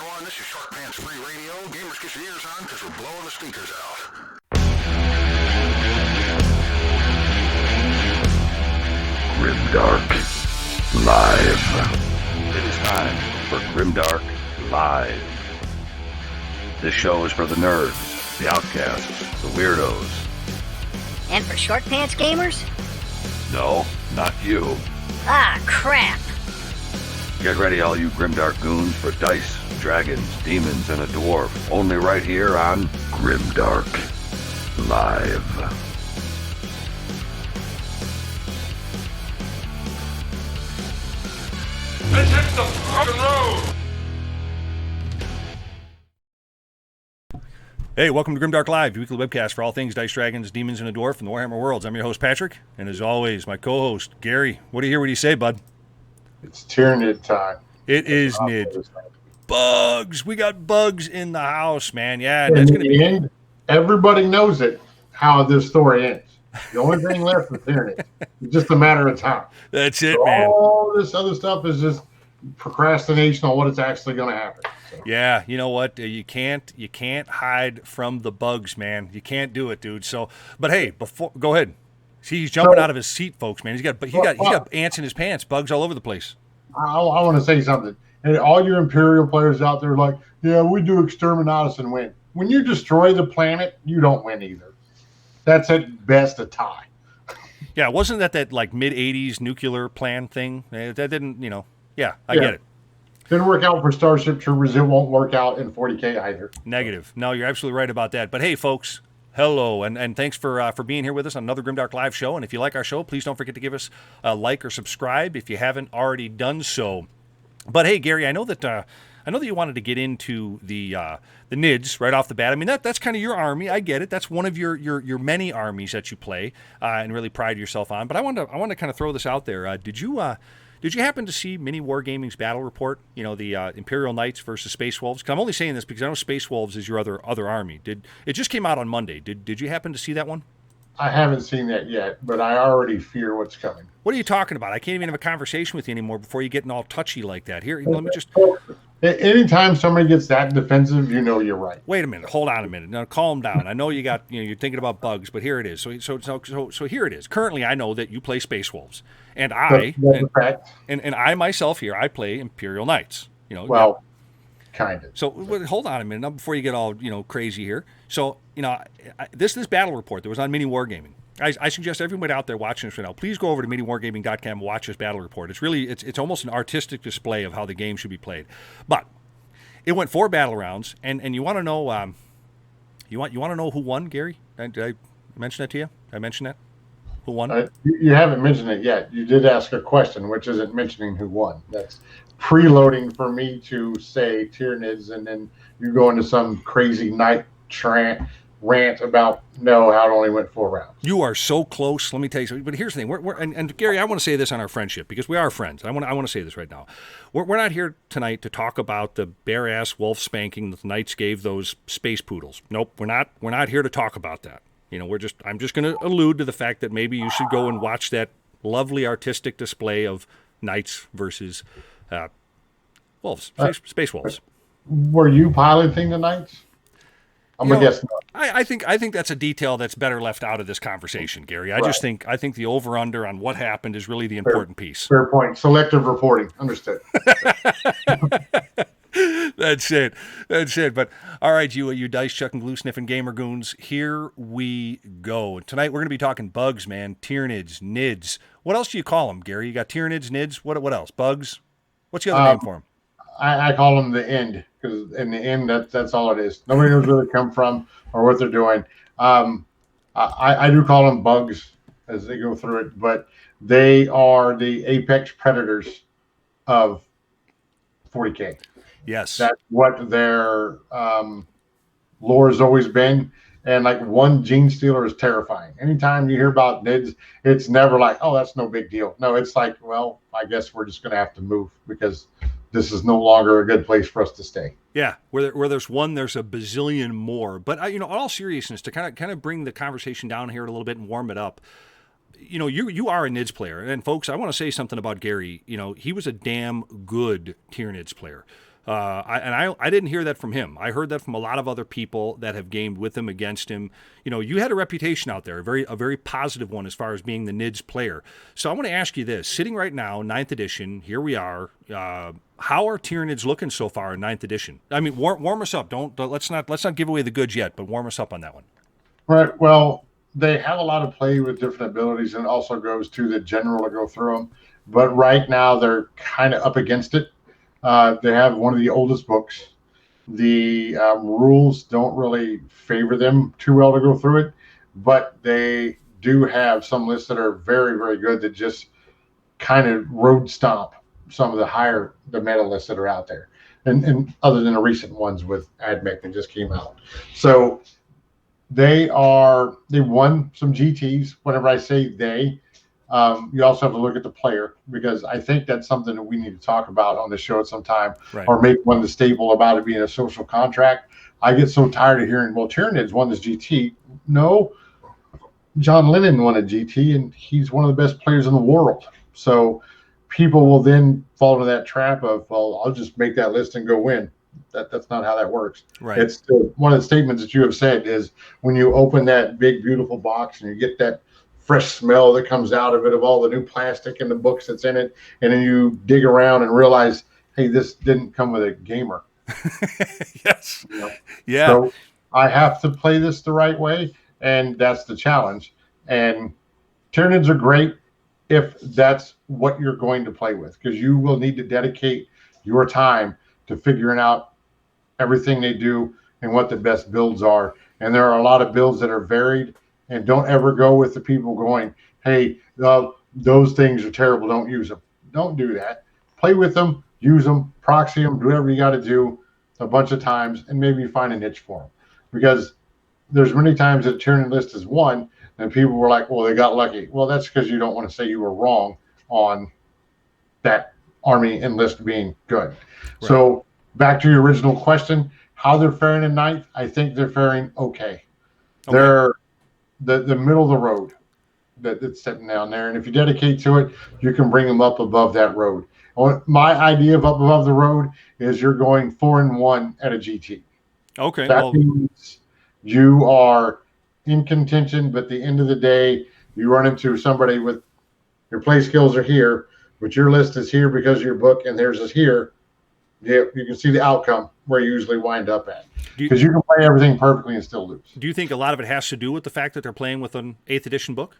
Come on, this is Short Pants Free Radio. Gamers, get your ears on because we're blowing the speakers out. Grimdark Live. It is time for Grimdark Live. This show is for the nerds, the outcasts, the weirdos. And for short pants gamers? No, not you. Ah, crap. Get ready, all you Grimdark goons, for dice, dragons, demons, and a dwarf. Only right here on Grimdark Live. Let's hit the fucking road! Hey, welcome to Grimdark Live, your weekly webcast for all things Dice, Dragons, Demons, and a Dwarf from the Warhammer worlds. I'm your host, Patrick, and as always, my co-host, Gary. What do you hear? What do you say, bud? It's Tyranid time. It is Nid. Bugs! We got bugs in the house, man. Yeah, In that's going to the be... end, everybody knows it, how this story ends. The only thing left is Tyranid. It's just a matter of time. That's it, So man. all this other stuff is just procrastination on what it's actually going to happen. So. Yeah, you know what? You can't hide from the bugs, man. You can't do it, dude. So, but hey, go ahead. See, he's jumping out of his seat, folks, man. He's got ants in his pants, bugs all over the place. I want to say something. And all your Imperial players out there like, yeah, we do Exterminatus and win. When you destroy the planet, you don't win either. That's at best a tie. Yeah, wasn't that like mid-'80s nuclear plan thing? That didn't, yeah, I get it. Didn't work out for Starship Troopers. It won't work out in 40K either. Negative. No, you're absolutely right about that. But hey, folks, hello, and thanks for being here with us on another Grimdark Live show. And if you like our show, please don't forget to give us a like or subscribe if you haven't already done so. But hey, Gary, I know that you wanted to get into the Nids right off the bat. I mean, that's kind of your army. I get it. That's one of your many armies that you play and really pride yourself on. But I want to kind of throw this out there. Did you happen to see Mini Wargaming's battle report? You know, the Imperial Knights versus Space Wolves. 'Cause I'm only saying this because I know Space Wolves is your other army. It just came out on Monday? Did you happen to see that one? I haven't seen that yet, but I already fear what's coming. What are you talking about? I can't even have a conversation with you anymore before you getting all touchy like that. Here, let me just... Anytime somebody gets that defensive, you know you're right. Wait a minute. Hold on a minute. Now, calm down. I know you're thinking about bugs, but here it is. So here it is. Currently, I know that you play Space Wolves, and I myself here, I play Imperial Knights. Well, kind of. So hold on a minute now before you get all crazy here. So this battle report that was on Mini Wargaming. I suggest everybody out there watching this right now, please go over to miniwargaming.com and watch this battle report. It's really it's almost an artistic display of how the game should be played. But it went 4 battle rounds, and you want to know you want to know who won, Gary? Did I mention that to you? Did I mention that? Who won? You haven't mentioned it yet. You did ask a question, which isn't mentioning who won. That's preloading for me to say Tyranids, and then you go into some crazy night rant about how it only went 4 rounds. You are so close. Let me tell you something. But here's the thing. And Gary, I want to say this on our friendship because we are friends. I want to say this right now. We're not here tonight to talk about the bare ass wolf spanking that the Knights gave those space poodles. Nope, we're not here to talk about that. I'm just going to allude to the fact that maybe you should go and watch that lovely artistic display of Knights versus wolves, space wolves. Were you piloting the Knights? I'm gonna guess no. I think that's a detail that's better left out of this conversation, Gary. I think the over-under on what happened is really the important piece. Fair point. Selective reporting. Understood. That's it. But all right, you dice chucking, glue sniffing gamer goons, here we go. Tonight we're going to be talking bugs, man. Tyranids, Nids. What else do you call them, Gary? You got Tyranids, Nids. What else? Bugs. What's the other name for them? I call them the end, because in the end, that's all it is. Nobody knows where they come from or what they're doing. I do call them bugs as they go through it, but they are the apex predators of 40K. Yes. That's what their lore has always been. And like one gene stealer is terrifying. Anytime you hear about Nids, it's never like, oh, that's no big deal. No, it's like, well, I guess we're just going to have to move because this is no longer a good place for us to stay. Yeah, where there's one, there's a bazillion more. But in all seriousness, to kind of bring the conversation down here a little bit and warm it up, you are a Nids player, and folks, I want to say something about Gary. He was a damn good Tyranids player. I didn't hear that from him. I heard that from a lot of other people that have gamed with him, against him. You know, you had a reputation out there, a very positive one as far as being the NIDS player. So I want to ask you this: sitting right now, 9th edition, here we are. How are Tyranids looking so far in 9th edition? I mean, warm us up. Let's not give away the goods yet, but warm us up on that one. Right. Well, they have a lot of play with different abilities, and it also goes to the general to go through them. But right now, they're kind of up against it. They have one of the oldest books. The rules don't really favor them too well to go through it, but they do have some lists that are very, very good that just kind of road stomp some of the meta lists that are out there. And other than the recent ones with AdMech that just came out. So they won some GTs. Whenever I say they, you also have to look at the player, because I think that's something that we need to talk about on the show at some time, right, or make one the staple about it being a social contract. I get so tired of hearing, well, Tyranids won this GT. No, John Lennon won a GT, and he's one of the best players in the world. So people will then fall into that trap of, well, I'll just make that list and go win. That's not how that works. Right. It's one of the statements that you have said is, when you open that big, beautiful box and you get that fresh smell that comes out of it, of all the new plastic and the books that's in it, and then you dig around and realize, hey, this didn't come with a gamer. Yes. You know? Yeah. So I have to play this the right way, and that's the challenge. And Tyranids are great if that's what you're going to play with, because you will need to dedicate your time to figuring out everything they do and what the best builds are. And there are a lot of builds that are varied. And don't ever go with the people going, hey, those things are terrible, don't use them. Don't do that. Play with them, use them, proxy them, do whatever you got to do a bunch of times, and maybe find a niche for them. Because there's many times that Tyranid list is won, and people were like, well, they got lucky. Well, that's because you don't want to say you were wrong on that army and list being good. Right. So back to your original question, how they're faring in 9th, I think they're faring okay. They're the middle of the road that's sitting down there, and if you dedicate to it, you can bring them up above that road. My idea of up above the road is you're going 4-1 at a GT. Okay. That means you are in contention, but at the end of the day, you run into somebody with your play skills are here, but your list is here because of your book, and theirs is here. Yeah, you can see the outcome where you usually wind up at, because you can play everything perfectly and still lose. Do you think a lot of it has to do with the fact that they're playing with an 8th edition book?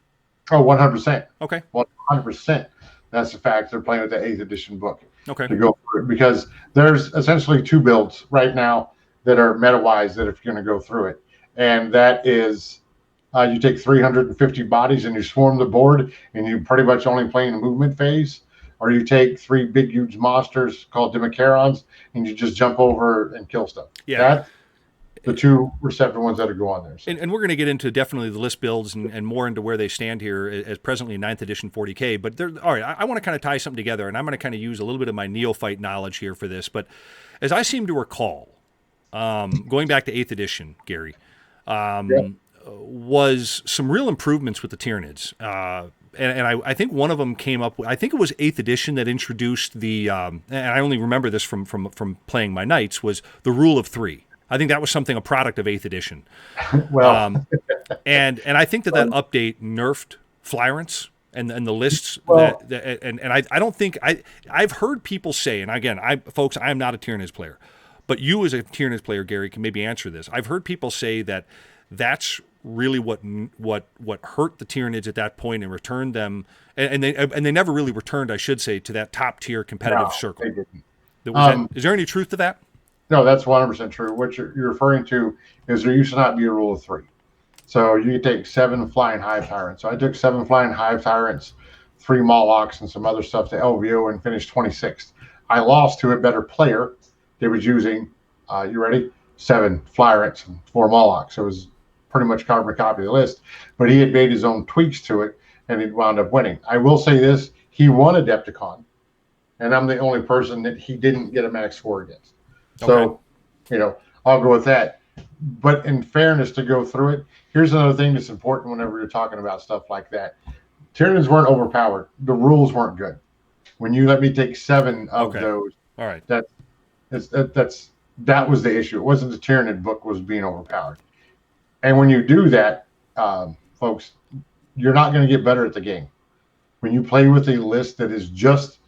Oh, 100%. Okay. 100%. That's the fact they're playing with the 8th edition book. Okay. To go through it, because there's essentially 2 builds right now that are meta-wise that if you're going to go through it, and that is you take 350 bodies and you swarm the board, and you pretty much only playing the movement phase. Or you take 3 big, huge monsters called Demicarons, and you just jump over and kill stuff. Yeah. That's the 2 receptive ones that go on there. So. And we're going to get into definitely the list builds and more into where they stand here as presently 9th edition 40K. But all right, I want to kind of tie something together, and I'm going to kind of use a little bit of my neophyte knowledge here for this. But as I seem to recall, going back to 8th edition, Gary, was some real improvements with the Tyranids. And I think one of them came up. I think it was 8th edition that introduced the. And I only remember this from playing my Knights, was the rule of 3. I think that was a product of 8th edition. Well, and I think that update nerfed Flyrants and the lists. Well, I don't think I've heard people say, and again, folks, I am not a Tyranids player, but you as a Tyranids player, Gary, can maybe answer this. I've heard people say that that's really what hurt the Tyranids at that point and returned them, and they never really returned, I should say, to that top tier competitive circle. They didn't. Is there any truth to that? No, that's 100% true. What you're referring to is there used to not be a rule of 3. So you could take 7 flying hive tyrants. So I took 7 flying hive tyrants, 3 Molochs, and some other stuff to LVO and finished 26th. I lost to a better player. They was using, you ready? 7 Flyrants and 4 Molochs. So it was pretty much carbon copy of the list, but he had made his own tweaks to it, and he wound up winning. I will say this: he won Adepticon, and I'm the only person that he didn't get a max score against. So, I'll go with that. But in fairness, to go through it, here's another thing that's important whenever you're talking about stuff like that. Tyranids weren't overpowered. The rules weren't good. When you let me take 7 of those, all right, that That was the issue. It wasn't the Tyranid book was being overpowered. And when you do that, folks, you're not going to get better at the game. When you play with a list that is just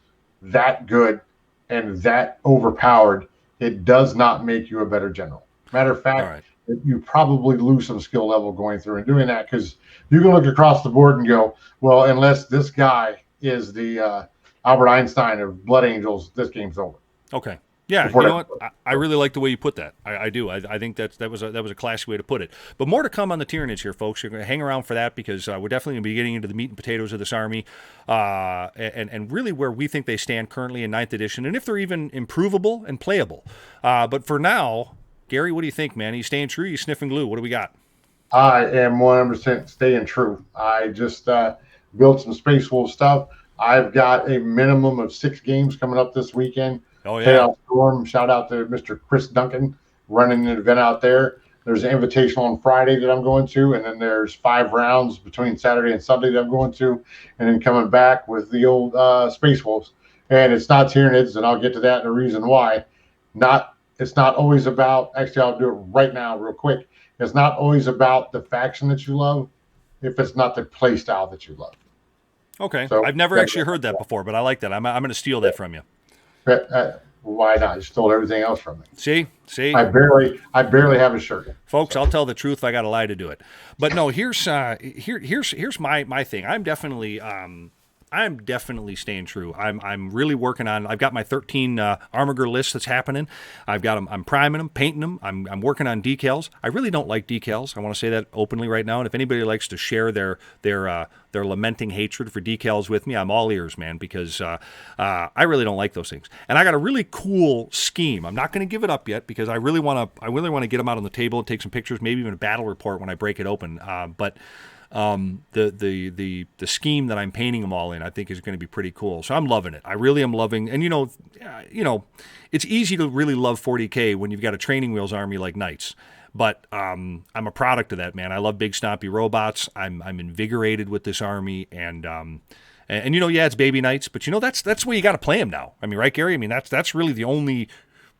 that good and that overpowered, it does not make you a better general. Matter of fact, you probably lose some skill level going through and doing that, because you can look across the board and go, well, unless this guy is the Albert Einstein of Blood Angels, this game's over. Okay. Yeah, you know what? I really like the way you put that. I do. I think that was a classy way to put it. But more to come on the Tyranids here, folks. You're going to hang around for that, because we're definitely going to be getting into the meat and potatoes of this army, and really where we think they stand currently in 9th edition, and if they're even improvable and playable. But for now, Gary, what do you think, man? Are you staying true? Are you sniffing glue? What do we got? I am 100% staying true. I just built some Space Wolf stuff. I've got a minimum of 6 games coming up this weekend. Oh, yeah. Chaos Storm. Shout out to Mr. Chris Duncan running an event out there. There's an invitational on Friday that I'm going to, and then there's 5 rounds between Saturday and Sunday that I'm going to, and then coming back with the old Space Wolves. And it's not Tyranids, and I'll get to that and the reason why. It's not always about, actually I'll do it right now real quick. It's not always about the faction that you love if it's not the play style that you love. Okay. So, I've never actually heard that before, but I like that. I'm going to steal that from you. Why not? You stole everything else from me. See. I barely have a shirt. Folks, I'll tell the truth if I got to lie to do it. But no, here's my thing. I'm definitely staying true. I'm really working on. I've got my 13 Armiger list that's happening. I'm priming them, painting them. I'm working on decals. I really don't like decals. I want to say that openly right now. And if anybody likes to share their lamenting hatred for decals with me, I'm all ears, man, because I really don't like those things. And I got a really cool scheme. I'm not going to give it up yet, because I really want to get them out on the table and take some pictures, maybe even a battle report when I break it open. But the scheme that I'm painting them all in, I think is going to be pretty cool. So I'm loving it. I really am loving, and it's easy to really love 40K when you've got a training wheels army like Knights. But I'm a product of that, man. I love big stompy robots. I'm invigorated with this army, and it's baby Knights, but that's the way you got to play them now. I mean, right, Gary? I mean, that's really the only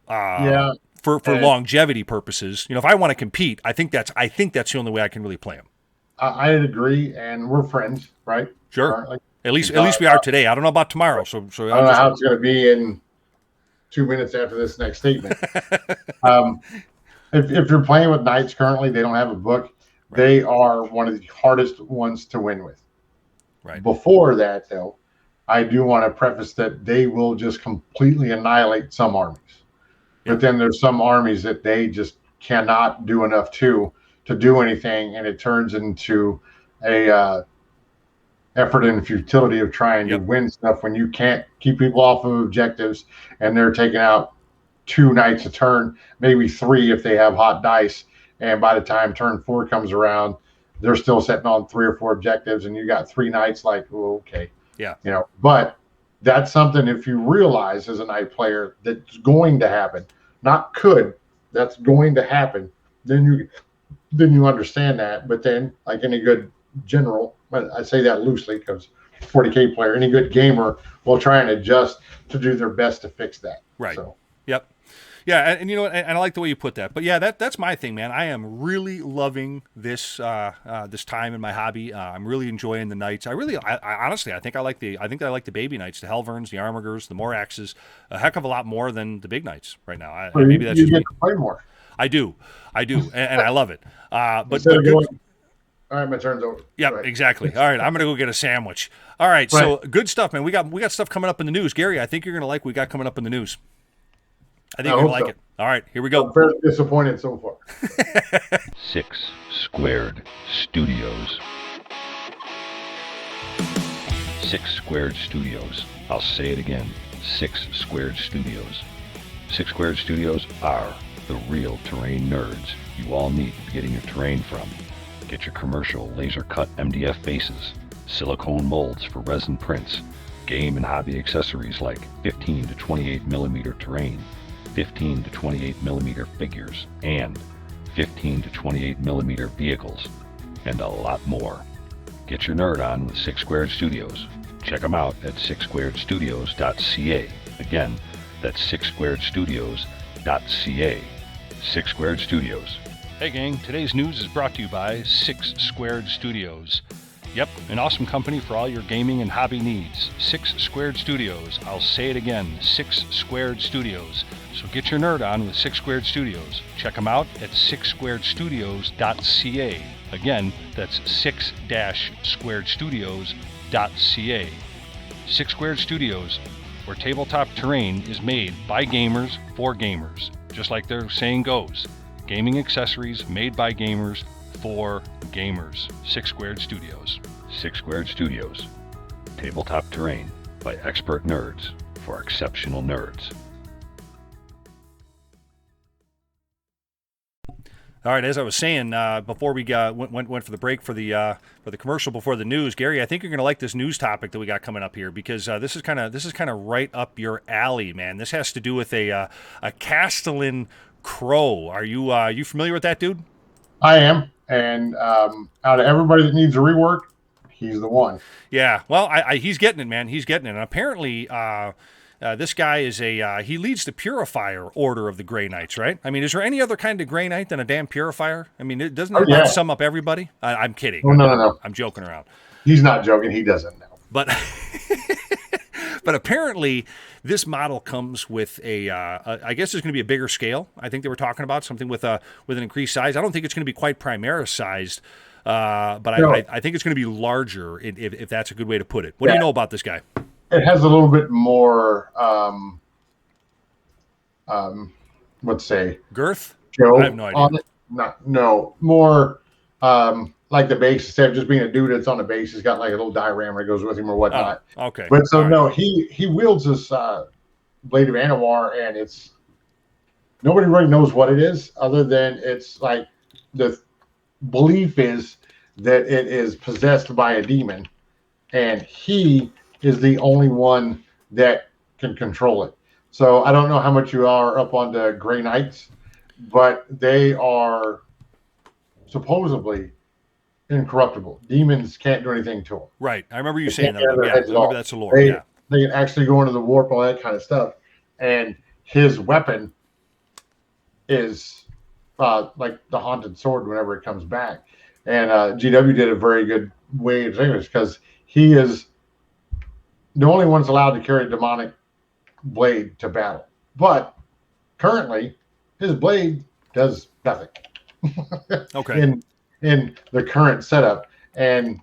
for longevity purposes. If I want to compete, I think that's the only way I can really play them. I agree, and we're friends, right? Sure. Currently. At least we are today. I don't know about tomorrow. So I don't know how it's going to be in 2 minutes after this next statement. If you're playing with Knights currently, they don't have a book. Right. They are one of the hardest ones to win with. Right. Before that, though, I do want to preface that they will just completely annihilate some armies. But then there's some armies that they just cannot do enough to do anything, and it turns into a effort and futility of trying to win stuff when you can't keep people off of objectives, and they're taking out 2 Knights a turn, maybe 3 if they have hot dice, and by the time turn 4 comes around, they're still sitting on 3 or 4 objectives, and you got 3 Knights. Like, oh, okay, but that's something, if you realize as a Knight player that's going to happen, not could, that's going to happen, then you understand that. But then, like any good general, I say that loosely because 40K player, any good gamer will try and adjust to do their best to fix that. Right. So. Yep. Yeah, and you know what? And I like the way you put that. But yeah, that's my thing, man. I am really loving this this time in my hobby. I'm really enjoying the Knights. I honestly, I think I like the baby Knights, the Helverns, the Armigers, the Moraxes, a heck of a lot more than the big Knights right now. Maybe that's you just get me. to play more. I do, and I love it. But all right, my turn's over. Yeah, exactly. All right, I'm gonna go get a sandwich. All right, so good stuff, man. We got stuff coming up in the news, Gary. I think you're gonna like what we got coming up in the news. I think you're gonna like it. All right, here we go. I'm very disappointed so far. 6 Squared Studios. 6 Squared Studios. I'll say it again. 6 Squared Studios. 6 Squared Studios are the real terrain nerds you all need to be getting your terrain from. Get your commercial laser-cut MDF bases, silicone molds for resin prints, game and hobby accessories like 15 to 28 millimeter terrain, 15 to 28 millimeter figures, and 15 to 28 millimeter vehicles, and a lot more. Get your nerd on with 6 Squared Studios. Check them out at 6squaredstudios.ca. Again, That's sixsquaredstudios.ca. 6 Squared Studios. Hey gang, today's news is brought to you by 6 Squared Studios. Yep, an awesome company for all your gaming and hobby needs. 6 Squared Studios. I'll say it again, 6 Squared Studios. So get your nerd on with 6 Squared Studios. Check them out at sixsquaredstudios.ca. Again, that's 6-squaredstudios.ca. 6 Squared Studios, where tabletop terrain is made by gamers for gamers. Just like their saying goes, gaming accessories made by gamers for gamers. 6 Squared Studios. 6 Squared Studios. Tabletop terrain by expert nerds for exceptional nerds. All right, as I was saying before we went for the break for the commercial before the news, Gary, I think you're going to like this news topic that we got coming up here because this is kind of right up your alley, man. This has to do with a Castellan crow. Are you familiar with that, dude? I am, and out of everybody that needs a rework, he's the one. Yeah, well, he's getting it, man. He's getting it. And apparently, this guy is he leads the Purifier Order of the Grey Knights, right? I mean, is there any other kind of Grey Knight than a damn Purifier? I mean, doesn't that sum up everybody? I'm kidding. Oh, no. I'm joking around. He's not joking. He doesn't know. But but apparently, this model comes with I guess there's going to be a bigger scale. I think they were talking about something with an increased size. I don't think it's going to be quite Primaris sized, but no. I think it's going to be larger if that's a good way to put it. What do you know about this guy? It has a little bit more, let's say, girth. Joe, I have no idea. No, more like the base. Instead of just being a dude that's on the base, he's got like a little diorama that goes with him or whatnot. Oh, okay. But so no, he wields this Blade of Anwar, and it's nobody really knows what it is, other than it's like the belief is that it is possessed by a demon, and he is the only one that can control it. So I don't know how much you are up on the Grey Knights, but they are supposedly incorruptible. Demons can't do anything to them. Right. I remember you saying that. Yeah, I remember that's the lore. They can actually go into the warp, all that kind of stuff. And his weapon is like the haunted sword whenever it comes back. And GW did a very good way of saying this because he is the only one's allowed to carry a demonic blade to battle. But currently, his blade does nothing. Okay. In the current setup. And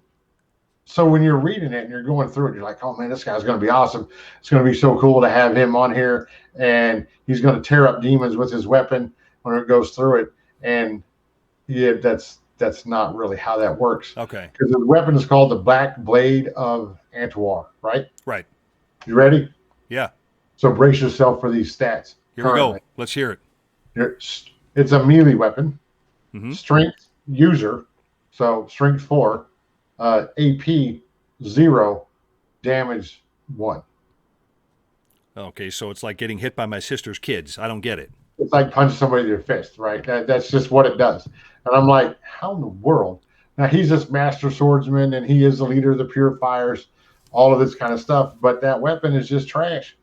so when you're reading it and you're going through it, you're like, oh man, this guy's going to be awesome. It's going to be so cool to have him on here. And he's going to tear up demons with his weapon when it goes through it. And yeah, that's not really how that works. Okay. Because the weapon is called the Black Blade of Antuar, right? Right. You ready? Yeah. So brace yourself for these stats. Here we go. Let's hear it. It's a melee weapon. Mm-hmm. Strength user, so strength 4, AP 0, damage 1. Okay, so it's like getting hit by my sister's kids. I don't get it. It's like punching somebody in your fist, right? That's just what it does. And I'm like, how in the world? Now, he's this master swordsman, and he is the leader of the Purifiers, all of this kind of stuff, but that weapon is just trash.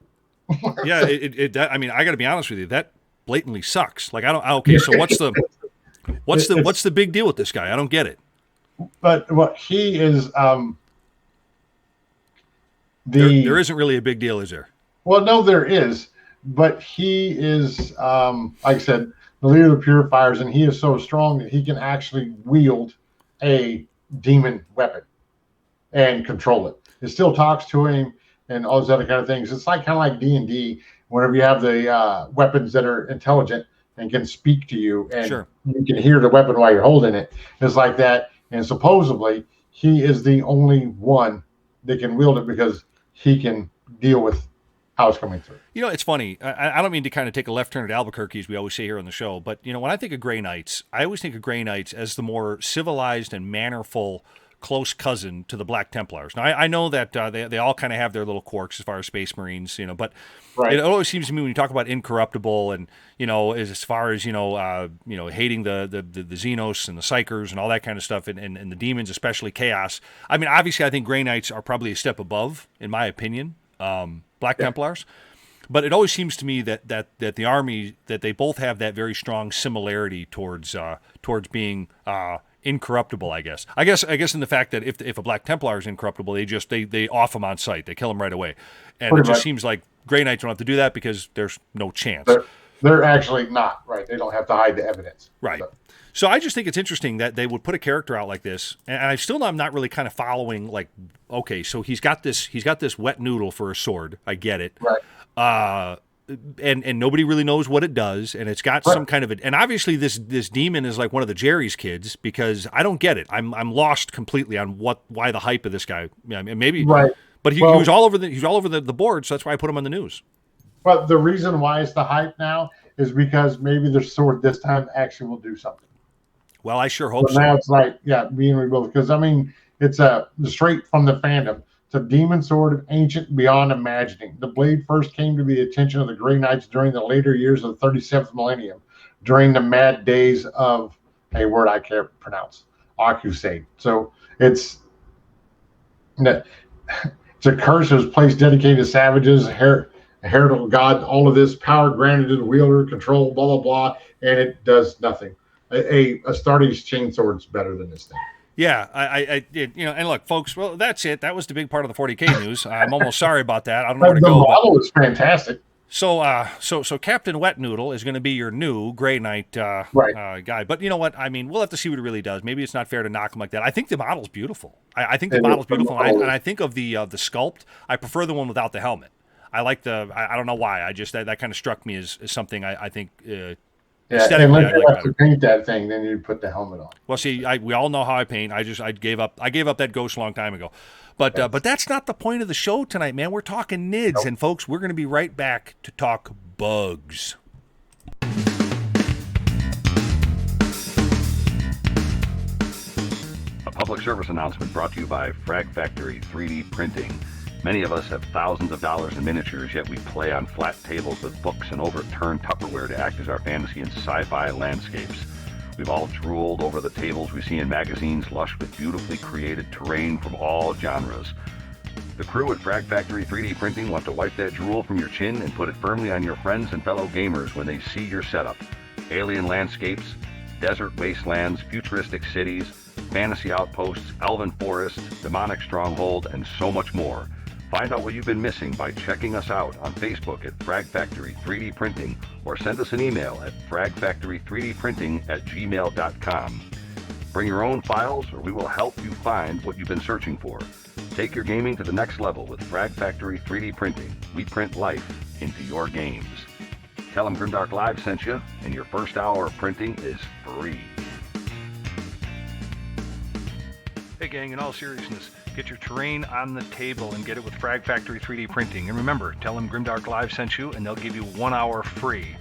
Yeah, I mean, I got to be honest with you. That blatantly sucks. Like, okay, so what's the big deal with this guy? I don't get it. But what he is, there isn't really a big deal, is there? Well, no, there is, but he is, like I said, the leader of the Purifiers, and he is so strong that he can actually wield a demon weapon and control it. It still talks to him and all those other kind of things. It's like kind of like D&D, whenever you have the weapons that are intelligent and can speak to you, and sure, you can hear the weapon while you're holding it. It's like that, and supposedly he is the only one that can wield it because he can deal with how it's coming through. You know, it's funny. I don't mean to kind of take a left turn at Albuquerque, as we always say here on the show, but, you know, when I think of Grey Knights, I always think of Grey Knights as the more civilized and mannerful close cousin to the Black Templars. Now, I know that they all kind of have their little quirks as far as Space Marines, you know, but right, it always seems to me when you talk about incorruptible and, you know, as far as, hating the Xenos and the Psychers and all that kind of stuff and the demons, especially Chaos. I mean, obviously, I think Grey Knights are probably a step above, in my opinion, Black Templars. But it always seems to me that the army, that they both have that very strong similarity towards being incorruptible. I guess in the fact that if a Black Templar is incorruptible, they off him on sight, they kill him right away, and Pretty it just much. seems like Grey Knights don't have to do that because there's no chance. They're actually not right. They don't have to hide the evidence. Right. So I just think it's interesting that they would put a character out like this, and I'm not really kind of following. Like, okay, so he's got this wet noodle for a sword. I get it. Right. And nobody really knows what it does, and it's got some kind of and obviously this demon is like one of the Jerry's kids, because I don't get it. I'm lost completely on why the hype of this guy. I mean, maybe Right. but he was all over the board, so that's why I put him on the news. But the reason why it's the hype now is because maybe their sword this time actually will do something. Well, I sure hope So so. now it's like, being rebuilt. Because, I mean, it's straight from the fandom. It's a demon sword ancient beyond imagining. The blade first came to the attention of the Grey Knights during the later years of the 37th millennium, during the mad days of a word I can't pronounce, Akusade. So it's a curse that was placed dedicated to savages, heretical god, all of this power granted to the wielder, control, blah, blah, blah, and it does nothing. A Astartes chainsword is better than this thing. Yeah, and look, folks. Well, that's it. That was the big part of the 40K news. I'm almost sorry about that. I don't know where to The go. model is fantastic. So Captain Wet Noodle is going to be your new Grey Knight guy. But you know what? I mean, we'll have to see what it really does. Maybe it's not fair to knock him like that. I think the model's beautiful. I think the model's beautiful, and I think of the sculpt. I prefer the one without the helmet. I like I don't know why. I just that kind of struck me as something I think. Aesthetically, and if you have to paint that thing, then you put the helmet on. Well, see, we all know how I paint. I gave up that ghost a long time ago. But that's not the point of the show tonight, man. We're talking NIDS, Nope. and folks, we're going to be right back to talk bugs. A public service announcement brought to you by Frag Factory 3D Printing. Many of us have thousands of dollars in miniatures, yet we play on flat tables with books and overturned Tupperware to act as our fantasy and sci-fi landscapes. We've all drooled over the tables we see in magazines lush with beautifully created terrain from all genres. The crew at Frag Factory 3D Printing want to wipe that drool from your chin and put it firmly on your friends and fellow gamers when they see your setup. Alien landscapes, desert wastelands, futuristic cities, fantasy outposts, elven forests, demonic stronghold, and so much more. Find out what you've been missing by checking us out on Facebook at Frag Factory 3D Printing, or send us an email at fragfactory3dprinting@gmail.com. Bring your own files, or we will help you find what you've been searching for. Take your gaming to the next level with Frag Factory 3D Printing. We print life into your games. Tell them Grimdark Live sent you, and your first hour of printing is free. Hey gang, in all seriousness, get your terrain on the table and get it with Frag Factory 3D Printing. And remember, tell them Grimdark Live sent you, and they'll give you 1 hour free.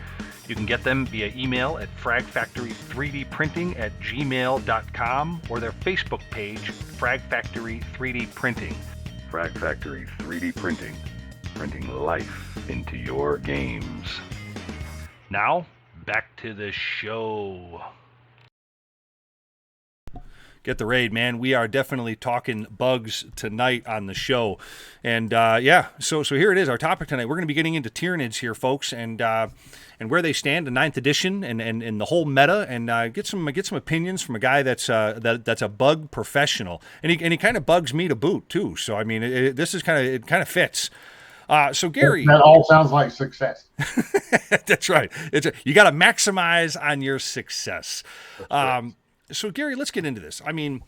You can get them via email at fragfactory3dprinting@gmail.com or their Facebook page, Frag Factory 3D Printing. Frag Factory 3D Printing. Printing life into your games. Now, back to the show. Get the raid, man. We are definitely talking bugs tonight on the show. And so here it is, our topic tonight. We're going to be getting into Tyranids here, folks, and where they stand in 9th edition and the whole meta, and get some opinions from a guy that's a bug professional. And he kind of bugs me to boot too. So I mean, it kind of fits. So Gary, that all sounds like success. That's right. You got to maximize on your success. So, Gary, let's get into this. I mean,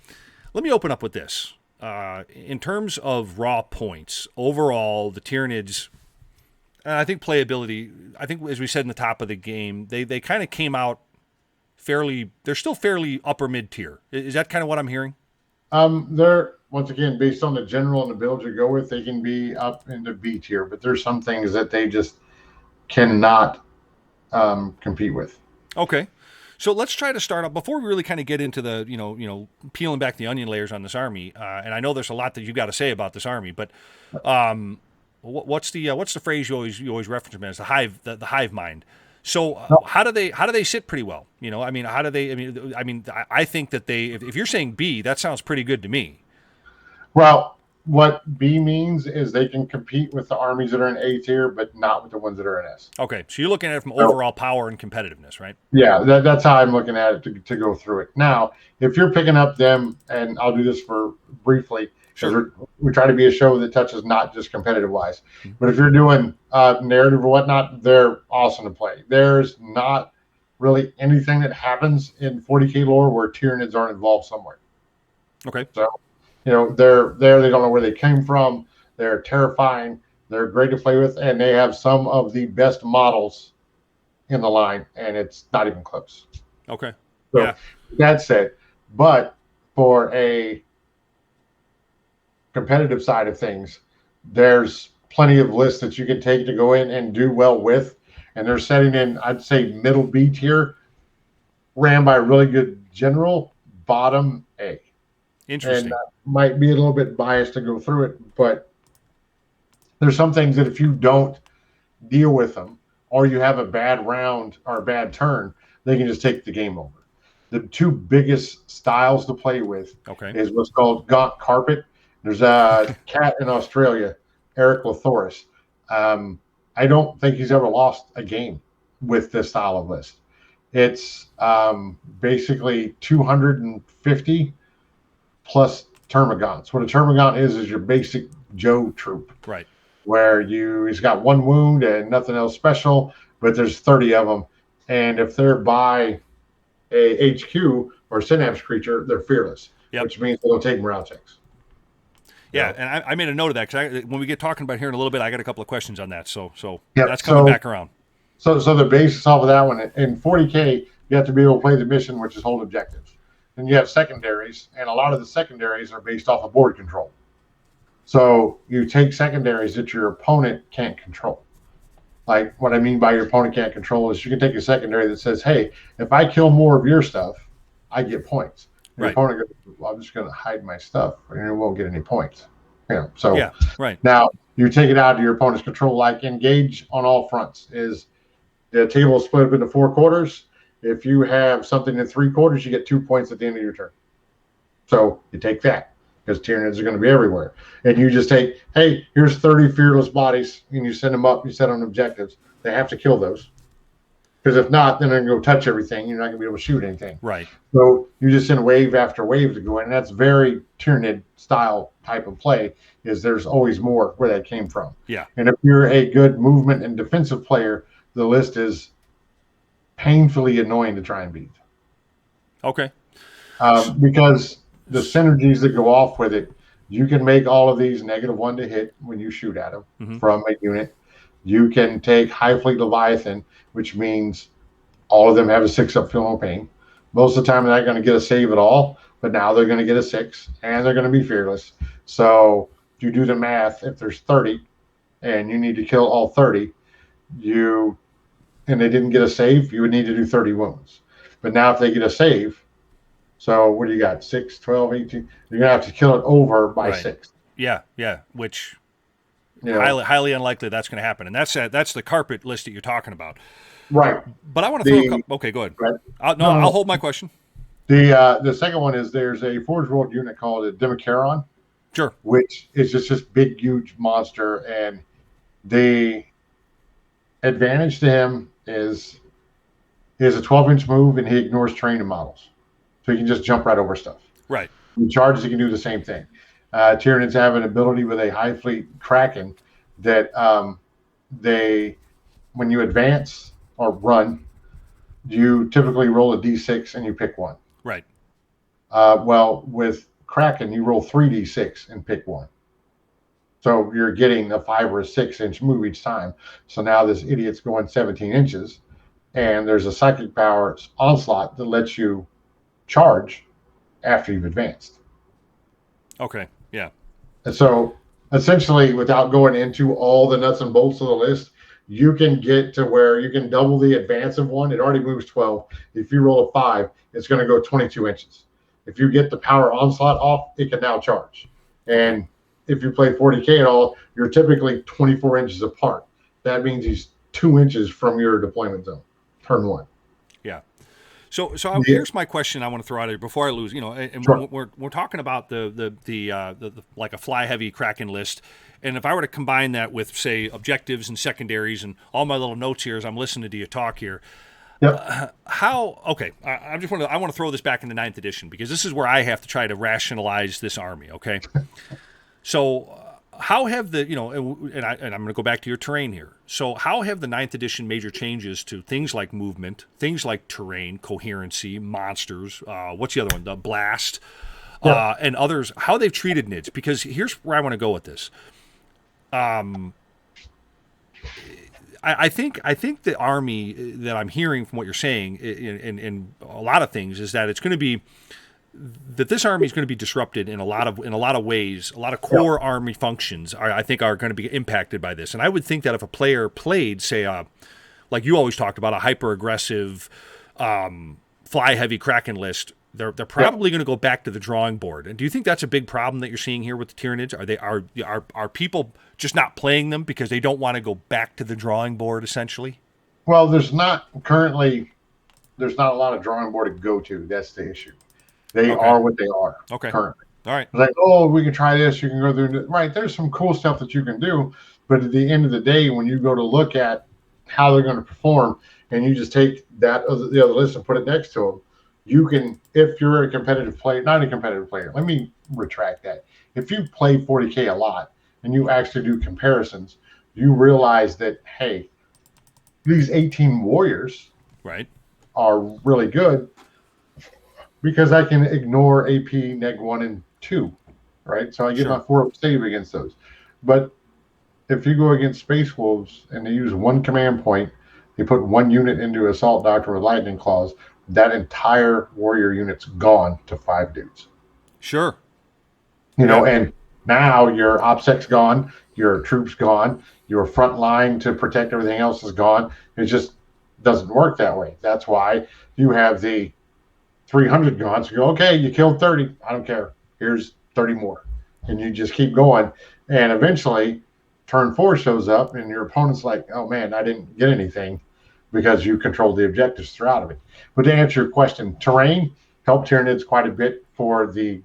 let me open up with this. In terms of raw points, overall, the Tyranids, I think playability, I think as we said in the top of the game, they kind of came out they're still fairly upper mid-tier. Is that kind of what I'm hearing? They're, once again, based on the general and the build you go with, they can be up into B tier, but there's some things that they just cannot compete with. Okay. So let's try to start up before we really kind of get into the, peeling back the onion layers on this army. And I know there's a lot that you've got to say about this army, but what's the phrase you always reference them as? The hive mind. So how do they sit pretty well? I think that if you're saying B, that sounds pretty good to me. Well, what B means is they can compete with the armies that are in A tier, but not with the ones that are in S. Okay, so you're looking at it from overall power and competitiveness, right? Yeah, that's how I'm looking at it to go through it. Now, if you're picking up them, and I'll do this for briefly, Sure. we try to be a show that touches not just competitive wise, but if you're doing narrative or whatnot, they're awesome to play. There's not really anything that happens in 40K lore where Tyranids aren't involved somewhere. Okay. So, they're there. They don't know where they came from. They're terrifying. They're great to play with, and they have some of the best models in the line, and it's not even close. Okay. So Yeah. that said, but for a competitive side of things, there's plenty of lists that you can take to go in and do well with, and they're setting in, I'd say, middle B tier, ran by a really good general, bottom A. Interesting. And might be a little bit biased to go through it, but there's some things that if you don't deal with them, or you have a bad round or a bad turn, they can just take the game over. The two biggest styles to play with is what's called Gaunt Carpet. There's a cat in Australia, Eric Lathoris. I don't think he's ever lost a game with this style of list. It's basically 250 plus Termagants. What a Termagant is your basic Joe troop. Right. Where he's got one wound and nothing else special, but there's 30 of them. And if they're by a HQ or synapse creature, they're fearless, which means they don't take morale checks. Yeah, and I made a note of that because when we get talking about here in a little bit, I got a couple of questions on that. So that's coming back around. So the basis off of that one, in 40K, you have to be able to play the mission, which is hold objectives. Then you have secondaries, and a lot of the secondaries are based off of board control. So you take secondaries that your opponent can't control. Like what I mean by your opponent can't control is you can take a secondary that says, hey, if I kill more of your stuff, I get points. Your opponent goes, well, I'm just going to hide my stuff and it won't get any points. So now you take it out of your opponent's control, like engage on all fronts is the table is split up into 4 quarters. If you have something in 3 quarters, you get 2 points at the end of your turn. So you take that, because Tyranids are going to be everywhere. And you just take, hey, here's 30 fearless bodies, and you send them up, you set on objectives. They have to kill those. Because if not, then they're going to go touch everything. You're not going to be able to shoot anything. Right. So you just send wave after wave to go in. And that's very Tyranid style type of play, is there's always more where that came from. Yeah. And if you're a good movement and defensive player, the list is painfully annoying to try and beat. Okay. Because the synergies that go off with it, you can make all of these -1 to hit when you shoot at them from a unit. You can take High Fleet Leviathan, which means all of them have a 6-up feel no pain. Most of the time, they're not going to get a save at all, but now they're going to get a 6, and they're going to be fearless. So if you do the math, if there's 30, and you need to kill all 30, and they didn't get a save, you would need to do 30 wounds. But now if they get a save, so what do you got? 6, 12, 18? You're going to have to kill it over by 6. Yeah, which highly unlikely that's going to happen. And that's the carpet list that you're talking about. Right. But I want to throw a couple. Okay, go ahead. Right. I'll hold my question. The second one is there's a Forge World unit called a Demicharon. Sure. Which is just this big, huge monster. And the advantage to him is he has a 12-inch move and he ignores terrain and models. So he can just jump right over stuff. Right. He charges, he can do the same thing. Tyranids have an ability with a High Fleet Kraken that when you advance or run, you typically roll a d6 and you pick one. Right. Well, with Kraken, you roll 3d6 and pick one. So you're getting a 5 or a 6-inch move each time. So now this idiot's going 17 inches, and there's a psychic power onslaught that lets you charge after you've advanced. Okay, yeah. And so essentially, without going into all the nuts and bolts of the list, you can get to where you can double the advance of one. It already moves 12. If you roll a 5, it's going to go 22 inches. If you get the power onslaught off, it can now charge. And if you play 40K at all, you're typically 24 inches apart. That means he's 2 inches from your deployment zone, turn 1. Yeah. So Yeah. here's my question I want to throw out here before I lose. And Sure. we're talking about the like a fly heavy Kraken list, and if I were to combine that with say objectives and secondaries and all my little notes here as I'm listening to you talk here, Yep. I just want to throw this back into 9th edition because this is where I have to try to rationalize this army. Okay, so. How have the, and I'm going to go back to your terrain here. So how have the 9th edition major changes to things like movement, things like terrain, coherency, monsters, what's the other one, the blast, and others, how they've treated NIDS? Because here's where I want to go with this. I think the army that I'm hearing from what you're saying in a lot of things is that it's going to be, that this army is going to be disrupted in a lot of ways. A lot of core army functions I think are going to be impacted by this. And I would think that if a player played, say, like you always talked about, a hyper aggressive, fly heavy Kraken list, they're probably going to go back to the drawing board. And do you think that's a big problem that you're seeing here with the Tyranids? Are people just not playing them because they don't want to go back to the drawing board essentially? Well, there's not a lot of drawing board to go to. That's the issue. They are what they are currently. All right. It's like, oh, we can try this. You can go through. Right. There's some cool stuff that you can do. But at the end of the day, when you go to look at how they're going to perform and you just take the other list and put it next to them, you can, if you're a competitive player, not a competitive player, let me retract that. If you play 40K a lot and you actually do comparisons, you realize that, hey, these 18 warriors are really good. Because I can ignore AP neg 1 and 2, right? So I get my 4-up save against those. But if you go against Space Wolves and they use one command point, they put one unit into Assault Doctor with Lightning Claws, that entire warrior unit's gone to 5 dudes. Sure. And now your OPSEC's gone, your troops gone, your front line to protect everything else is gone. It just doesn't work that way. That's why you have the 300 gone. So you go, okay, you killed 30. I don't care. Here's 30 more. And you just keep going. And eventually, turn 4 shows up, and your opponent's like, oh, man, I didn't get anything because you controlled the objectives throughout of it. But to answer your question, terrain helped Tyranids quite a bit for the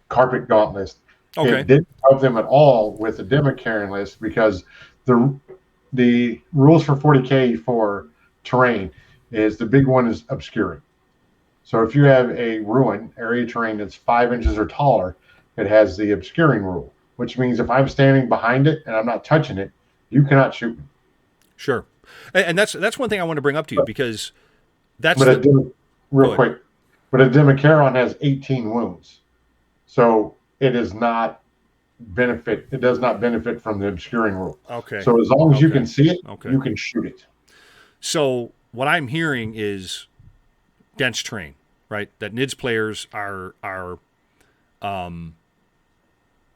Carpet Gaunt list. Okay. It didn't help them at all with the Democarian list because the rules for 40K for terrain is the big one is obscuring. So if you have a ruin area terrain that's 5 inches or taller, it has the obscuring rule, which means if I'm standing behind it and I'm not touching it, you cannot shoot me. Sure. And that's one thing I want to bring up to you because that's real quick. But a Demicaron has 18 wounds. So it does not benefit from the obscuring rule. Okay. So as long as you can see it, you can shoot it. So what I'm hearing is dense terrain, right? That NIDS players are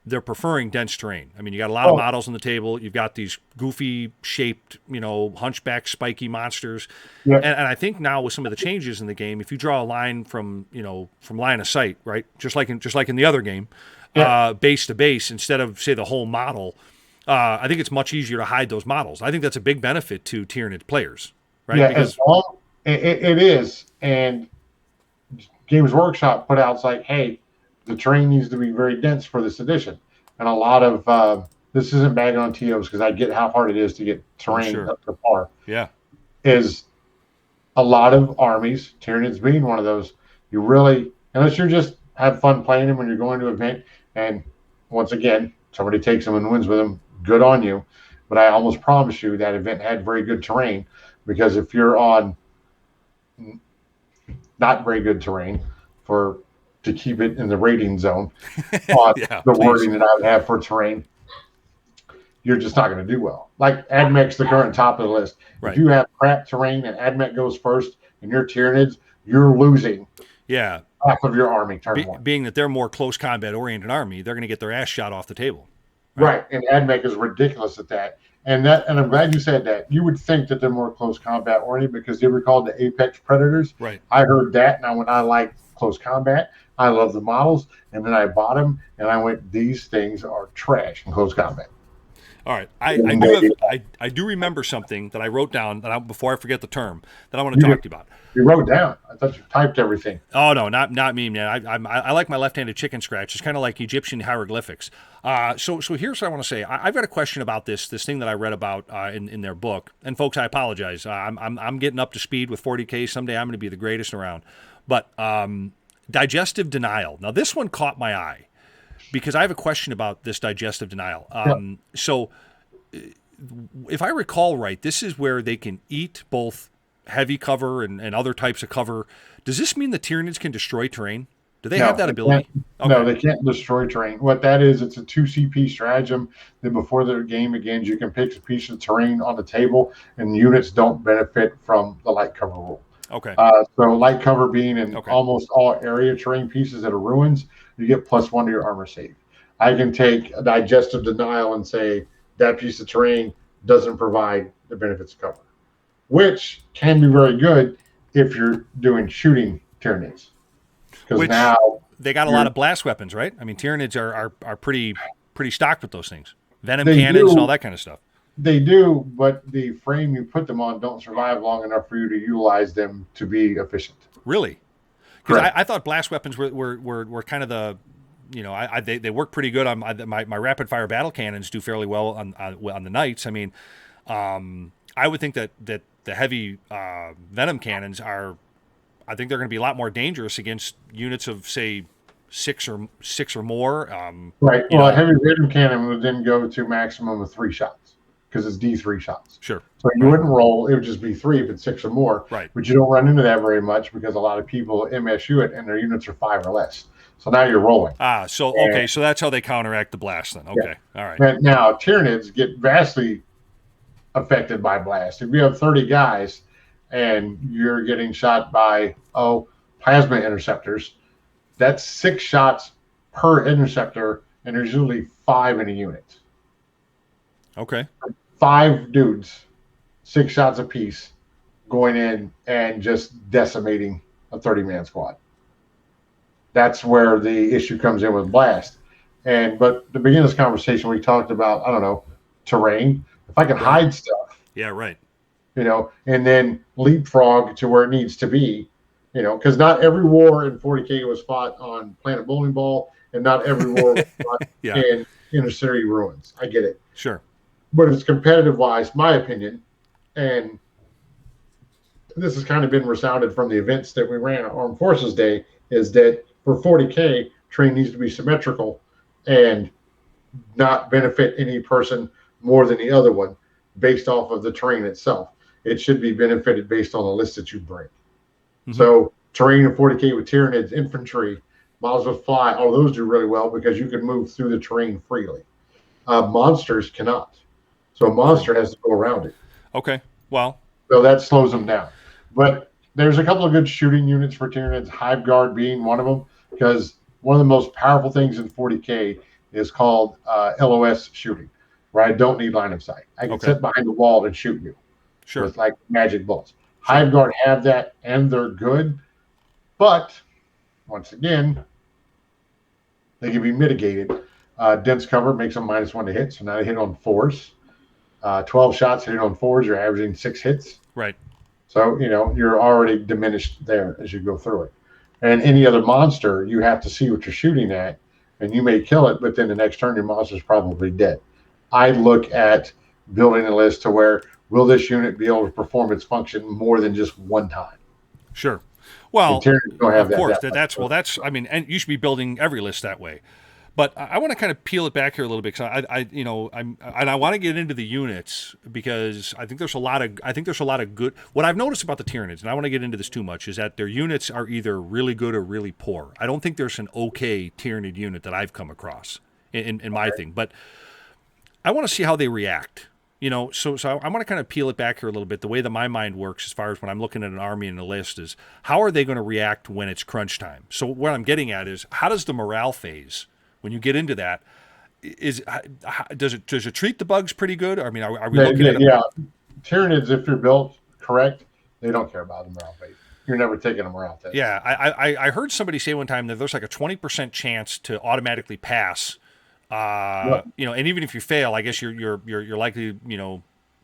they're preferring dense terrain. I mean, you got a lot of models on the table. You've got these goofy shaped, hunchback, spiky monsters. Yeah. And I think now with some of the changes in the game, if you draw a line from line of sight, right, just like in the other game, base to base instead of say the whole model, I think it's much easier to hide those models. I think that's a big benefit to Tyranid players, right? Yeah, because it is. And Games Workshop put out, it's like, hey, the terrain needs to be very dense for this edition. And a lot of this isn't bagging on TOs because I get how hard it is to get terrain up to par. Yeah. Is a lot of armies, Tyranids being one of those, you really, unless you're just have fun playing them when you're going to an event, and once again, somebody takes them and wins with them, good on you. But I almost promise you that event had very good terrain, because if you're on not very good terrain to keep it in the rating zone on the wording that I would have for terrain, you're just not going to do well. Like AdMech's the current top of the list. Right. If you have crap terrain and AdMech goes first and you're Tyranids, you're losing half of your army turn one. Being that they're more close combat oriented army, they're going to get their ass shot off the table. Right. And AdMech is ridiculous at that. And I'm glad you said that. You would think that they're more close combat oriented because they were called the Apex Predators. Right. I heard that, and I went, I like close combat. I love the models, and then I bought them, and I went, these things are trash in close combat. All right, I do remember something that I wrote down before I forget the term that I want to talk to you about. You wrote down. I thought you typed everything. Oh no, not me, man. I like my left-handed chicken scratch. It's kind of like Egyptian hieroglyphics. So here's what I want to say. I've got a question about this thing that I read about in their book. And folks, I apologize. I'm getting up to speed with 40K. Someday I'm going to be the greatest around. But digestive denial. Now this one caught my eye because I have a question about this digestive denial. So if I recall right, this is where they can eat both heavy cover and other types of cover. Does this mean the Tyranids can destroy terrain? Do they have that ability? Okay. No, they can't destroy terrain. What that is, it's a 2 CP stratagem. Then before the game begins, you can pick a piece of terrain on the table, and units don't benefit from the light cover rule. Okay. So light cover being in almost all area terrain pieces that are ruins, you get +1 to your armor save. I can take a digestive denial and say that piece of terrain doesn't provide the benefits of cover, which can be very good if you're doing shooting Tyranids. Because now they got a lot of blast weapons, right? I mean, Tyranids are pretty stocked with those things, venom cannons and all that kind of stuff. They do, but the frame you put them on don't survive long enough for you to utilize them to be efficient. Really? Because I thought blast weapons were kind of the, they work pretty good on my rapid fire battle cannons do fairly well on the knights. I mean, I would think that the heavy venom cannons I think they're going to be a lot more dangerous against units of say six or more. Right. Well, a heavy venom cannon would then go to maximum of 3 shots because it's D3 shots. Sure. So you wouldn't roll; it would just be 3 if it's 6 or more. Right. But you don't run into that very much because a lot of people MSU it and their units are 5 or less. So now you're rolling. So that's how they counteract the blast then. Okay. Yeah. All right. And now Tyranids get vastly affected by blast. If you have 30 guys and you're getting shot by plasma interceptors, that's 6 shots per interceptor, and there's usually 5 in a unit. Okay. 5 dudes, 6 shots apiece, going in and just decimating a 30-man squad. That's where the issue comes in with blast. But to begin this conversation, we talked about terrain. If I can hide stuff, yeah, right. And then leapfrog to where it needs to be, because not every war in 40K was fought on Planet Bowling Ball, and not every war was fought in inner city ruins. I get it. Sure. But it's competitive-wise, my opinion, and this has kind of been resounded from the events that we ran on Armed Forces Day, is that for 40K, terrain needs to be symmetrical and not benefit any person more than the other one based off of the terrain itself. It should be benefited based on the list that you bring. Mm-hmm. So terrain in 40K with Tyranids, infantry, models with fly, all those do really well because you can move through the terrain freely. Monsters cannot. So a monster has to go around it. Okay, well. So that slows them down. But there's a couple of good shooting units for Tyranids, Hive Guard being one of them, because one of the most powerful things in 40K is called LOS shooting, where I don't need line of sight. I can sit behind the wall and shoot you with like magic bullets. Sure. Hive Guard have that, and they're good. But, once again, they can be mitigated. Dense cover makes them -1 to hit, so now they hit on 4s. 12 shots hit on 4s, you're averaging 6 hits. Right. So, you're already diminished there as you go through it. And any other monster, you have to see what you're shooting at, and you may kill it, but then the next turn, your monster's probably dead. I look at building a list to where, will this unit be able to perform its function more than just one time? Sure. Well, of course, and you should be building every list that way. But I want to kind of peel it back here a little bit because I want to get into the units because I think there's a lot of good. What I've noticed about the Tyranids, and I want to get into this too much, is that their units are either really good or really poor. I don't think there's an okay Tyranid unit that I've come across in my thing. But I want to see how they react. So I want to kind of peel it back here a little bit. The way that my mind works as far as when I'm looking at an army and a list is how are they going to react when it's crunch time? So what I'm getting at is how does the morale phase, when you get into that, does it treat the bugs pretty good? I mean, are we looking at them? Yeah, Tyranids, if you're built correct, they don't care about the morale phase. You're never taking a morale test. Yeah, I heard somebody say one time that there's like a 20% chance to automatically pass You know, and even if you fail, I guess you're likely, you know,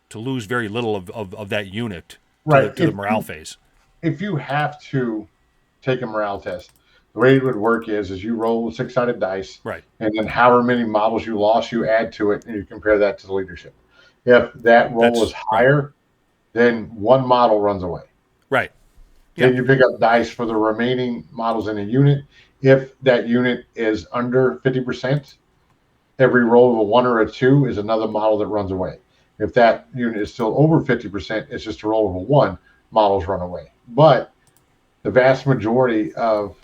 to lose very little of that unit to the morale phase. If you have to take a morale test, the way it would work is you roll 6-sided dice, Right. and then however many models you lost, you add to it, and you compare that to the leadership. If that roll is higher, then one model runs away. Right. Then you pick up dice for the remaining models in a unit. If that unit is under 50%, every roll of a 1 or a 2 is another model that runs away. If that unit is still over 50%, it's just a roll of a 1, models run away. But the vast majority of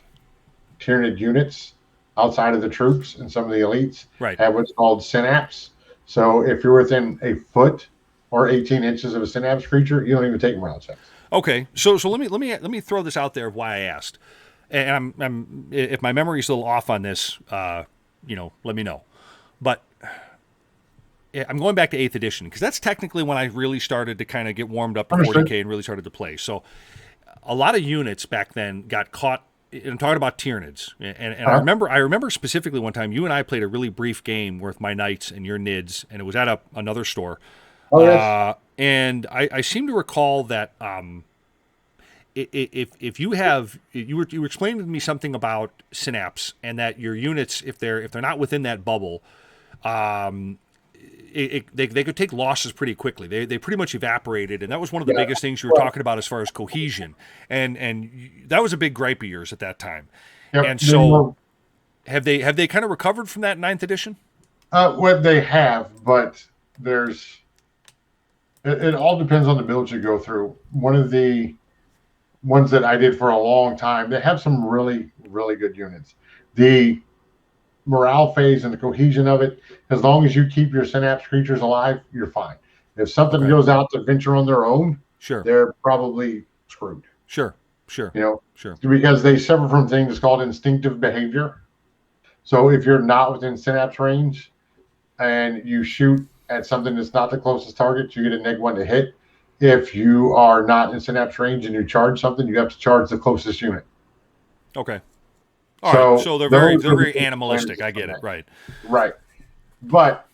Tyranid units outside of the troops and some of the elites have what's called synapse. So if you're within a foot or 18 inches of a synapse creature, you don't even take morale checks. Okay, so let me throw this out there of why I asked, and I'm if my memory's a little off on this, you know, let me know. But I'm going back to 8th edition because that's technically when I really started to kind of get warmed up to 40K and really started to play. So a lot of units back then got caught. I'm talking about Tyranids, and I remember specifically one time you and I played a really brief game with my knights and your nids, and it was at another store. Oh, yes. And I seem to recall that if you were explaining to me something about synapse and that your units, if they're not within that bubble, they could take losses pretty quickly. They pretty much evaporated, and that was one of the biggest things you were talking about as far as cohesion, and that was a big gripe of yours at that time. Yep. And so, have they kind of recovered from that 9th edition? Well, they have, but it all depends on the builds you go through. One of the ones that I did for a long time, they have some really, really good units. The morale phase and the cohesion of it, as long as you keep your synapse creatures alive, you're fine. If something goes out to venture on their own, they're probably screwed. Sure. You know, because they suffer from things called instinctive behavior. So if you're not within synapse range and you shoot at something that's not the closest target, you get a -1 to hit. If you are not in synapse range and you charge something, you have to charge the closest unit. Okay. All right. So they're very animalistic. I get it. Right. But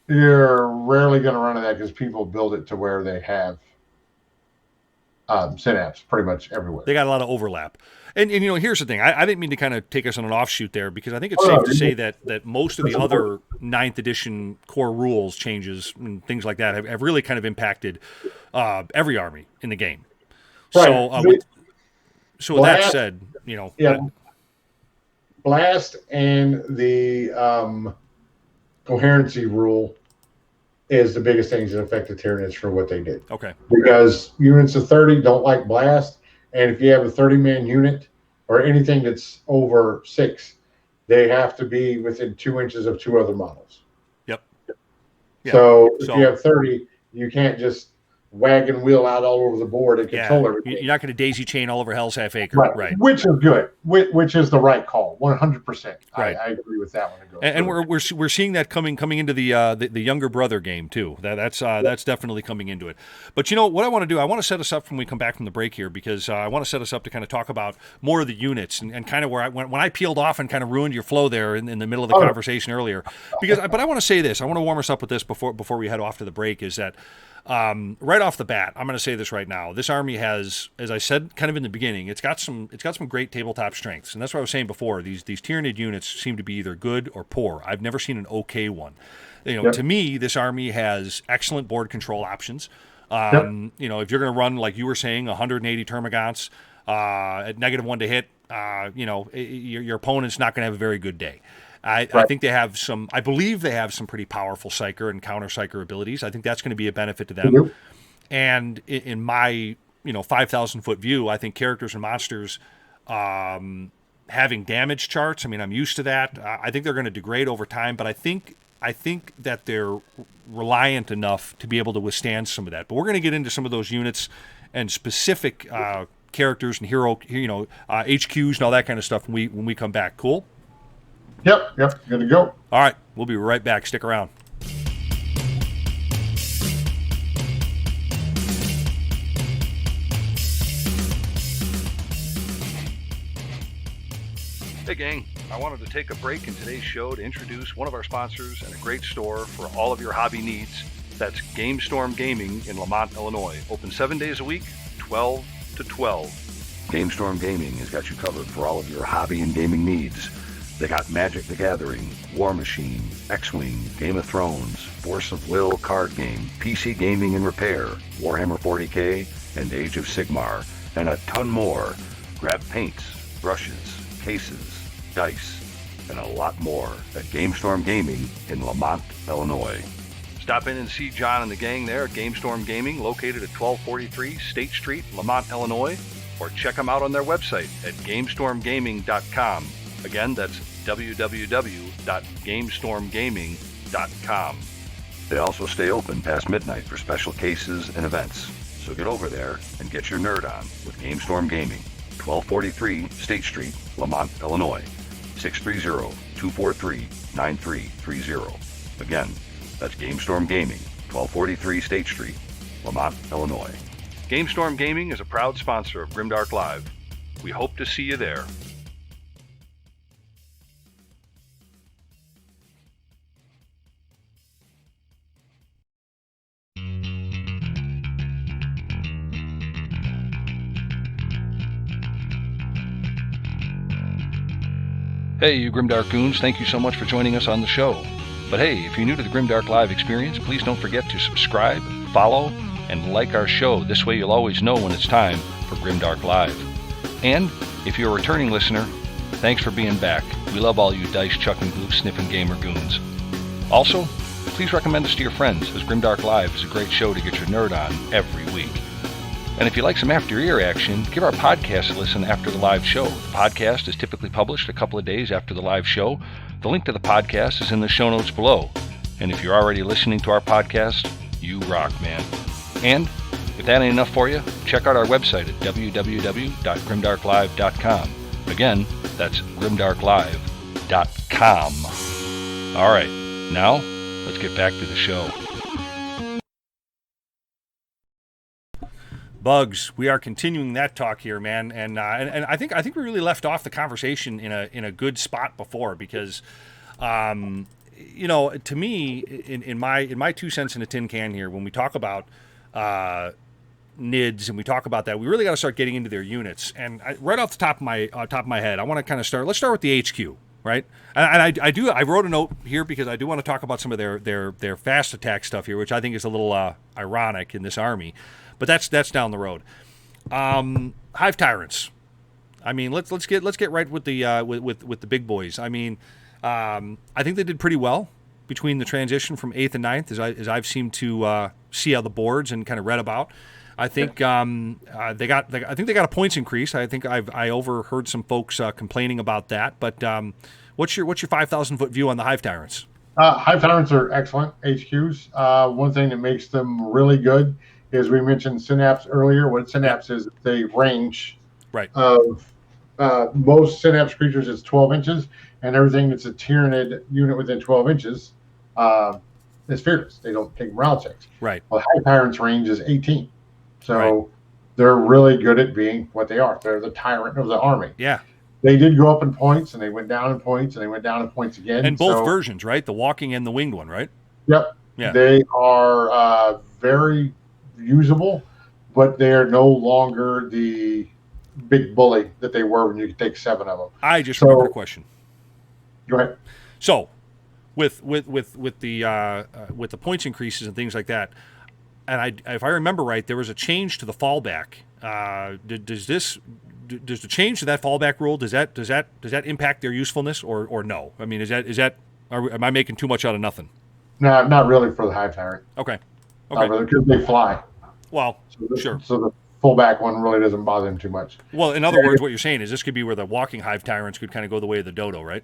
you're rarely going to run into that because people build it to where they have synapse pretty much everywhere. They got a lot of overlap. And you know, here's the thing. I didn't mean to kind of take us on an offshoot there because I think it's safe to say that most of the other 9th edition core rules changes and things like that have really kind of impacted every army in the game. Right. So with that said, you know, Blast and the coherency rule is the biggest things that affect the Tyranids for what they did. Okay. Because units of 30 don't like blast, and if you have a 30-man unit or anything that's over 6, they have to be within 2 inches of 2 other models. Yep. Yeah. So if you have 30, you can't just wagon wheel out all over the board and control everything. You're not going to daisy chain all over Hell's Half Acre. Right. Which is good. Which is the right call. 100%. Right. I agree with that one. And we're seeing that coming into the younger brother game too. That's definitely coming into it. But you know what I want to do? I want to set us up when we come back from the break here because I want to set us up to kind of talk about more of the units and kind of where when I peeled off and kind of ruined your flow there in the middle of the conversation earlier. But I want to say this. I want to warm us up with this before we head off to the break. Is that right off the bat, I'm going to say this right now. This army has, as I said, kind of in the beginning, it's got some great tabletop strengths, and that's what I was saying before. These Tyranid units seem to be either good or poor. I've never seen an okay one. You know, to me, this army has excellent board control options. You know, if you're going to run like you were saying, 180 Termagants at -1 to hit, you know, your opponent's not going to have a very good day. I think they have some. I believe they have some pretty powerful psyker and counter psyker abilities. I think that's going to be a benefit to them. Mm-hmm. And in my 5,000 foot view, I think characters and monsters having damage charts. I mean, I'm used to that. I think they're going to degrade over time, but I think that they're reliant enough to be able to withstand some of that. But we're going to get into some of those units and specific characters and hero, HQs and all that kind of stuff when we come back. Cool. Yep, good to go. All right, we'll be right back. Stick around. Hey, gang. I wanted to take a break in today's show to introduce one of our sponsors and a great store for all of your hobby needs. That's GameStorm Gaming in Lamont, Illinois. Open 7 days a week, 12 to 12. GameStorm Gaming has got you covered for all of your hobby and gaming needs. They got Magic the Gathering, War Machine, X-Wing, Game of Thrones, Force of Will card game, PC gaming and repair, Warhammer 40K, and Age of Sigmar, and a ton more. Grab paints, brushes, cases, dice, and a lot more at GameStorm Gaming in Lamont, Illinois. Stop in and see John and the gang there at GameStorm Gaming, located at 1243 State Street, Lamont, Illinois, or check them out on their website at GameStormGaming.com. Again, that's www.GameStormGaming.com. They also stay open past midnight for special cases and events. So get over there and get your nerd on with GameStorm Gaming, 1243 State Street, Lamont, Illinois, 630-243-9330. Again, that's GameStorm Gaming, 1243 State Street, Lamont, Illinois. GameStorm Gaming is a proud sponsor of Grimdark Live. We hope to see you there. Hey, you Grimdark goons, thank you so much for joining us on the show. But hey, if you're new to the Grimdark Live experience, please don't forget to subscribe, follow, and like our show. This way you'll always know when it's time for Grimdark Live. And if you're a returning listener, thanks for being back. We love all you dice-chucking, glue-sniffing gamer goons. Also, please recommend us to your friends, as Grimdark Live is a great show to get your nerd on every week. And if you like some after-ear action, give our podcast a listen after the live show. The podcast is typically published a couple of days after the live show. The link to the podcast is in the show notes below. And if you're already listening to our podcast, you rock, man. And if that ain't enough for you, check out our website at www.grimdarklive.com. Again, that's grimdarklive.com. All right, now let's get back to the show. Bugs, we are continuing that talk here, man, and I think we really left off the conversation in a good spot before, because, to me, in my 2 cents in a tin can here, when we talk about NIDs and we talk about that, we really got to start getting into their units. And right off the top of my head, I want to kind of start. Let's start with the HQ, right? And I wrote a note here because I do want to talk about some of their fast attack stuff here, which I think is a little ironic in this army. But that's down the road. Hive Tyrants. I mean, let's get right with the with the big boys. I mean, I think they did pretty well between the transition from 8th and 9th, as I've seemed to see on the boards and kind of read about. I think they got a points increase. I think I overheard some folks complaining about that. But what's your 5,000-foot view on the Hive Tyrants? Hive Tyrants are excellent HQs. One thing that makes them really good is, we mentioned Synapse earlier. What Synapse is the range of most Synapse creatures is 12 inches, and everything that's a Tyranid unit within 12 inches is fearless. They don't take morale checks. Right. Well, Hive Tyrant's range is 18. So they're really good at being what they are. They're the tyrant of the army. Yeah. They did go up in points, and they went down in points, and they went down in points again. And both versions, right? The walking and the winged one, right? Yep. Yeah. They are very usable, but they are no longer the big bully that they were when you could take 7 of them. I just remembered a question. Go ahead. So, with the points increases and things like that, and if I remember right, there was a change to the fallback. Does the change to that fallback rule, does that impact their usefulness or no? I mean, am I making too much out of nothing? No, not really for the Hive Tyrant. Okay. Not really, because they fly. Well, sure. So the fullback one really doesn't bother them too much. Well, in other words, what you're saying is this could be where the walking Hive Tyrants could kind of go the way of the dodo, right?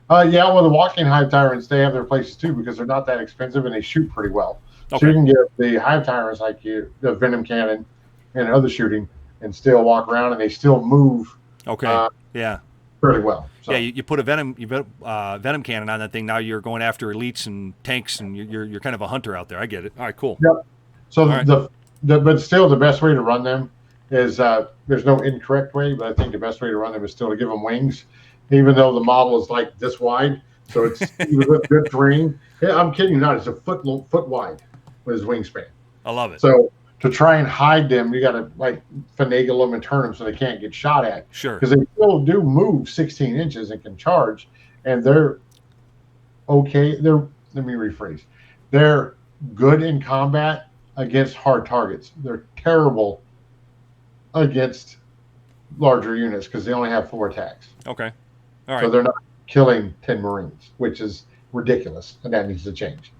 Yeah, well, the walking Hive Tyrants, they have their places too, because they're not that expensive and they shoot pretty well. Okay. So you can get the Hive Tyrants like the Venom Cannon and other shooting and still walk around, and they still move. Okay. Yeah. Pretty well. So. Yeah, you put a Venom Cannon on that thing. Now you're going after elites and tanks, and you're kind of a hunter out there. I get it. All right, cool. Yep. So but still, the best way to run them is there's no incorrect way, but I think the best way to run them is still to give them wings, even though the model is like this wide. So it's with good terrain. Yeah, I'm kidding you not. It's a foot wide with his wingspan. I love it. So to try and hide them, you got to like finagle them and turn them so they can't get shot at. Sure. Because they still do move 16 inches and can charge, and they're okay. Let me rephrase. They're good in combat against hard targets. They're terrible against larger units because they only have 4 attacks. Okay. All right. So they're not killing 10 Marines, which is ridiculous, and that needs to change.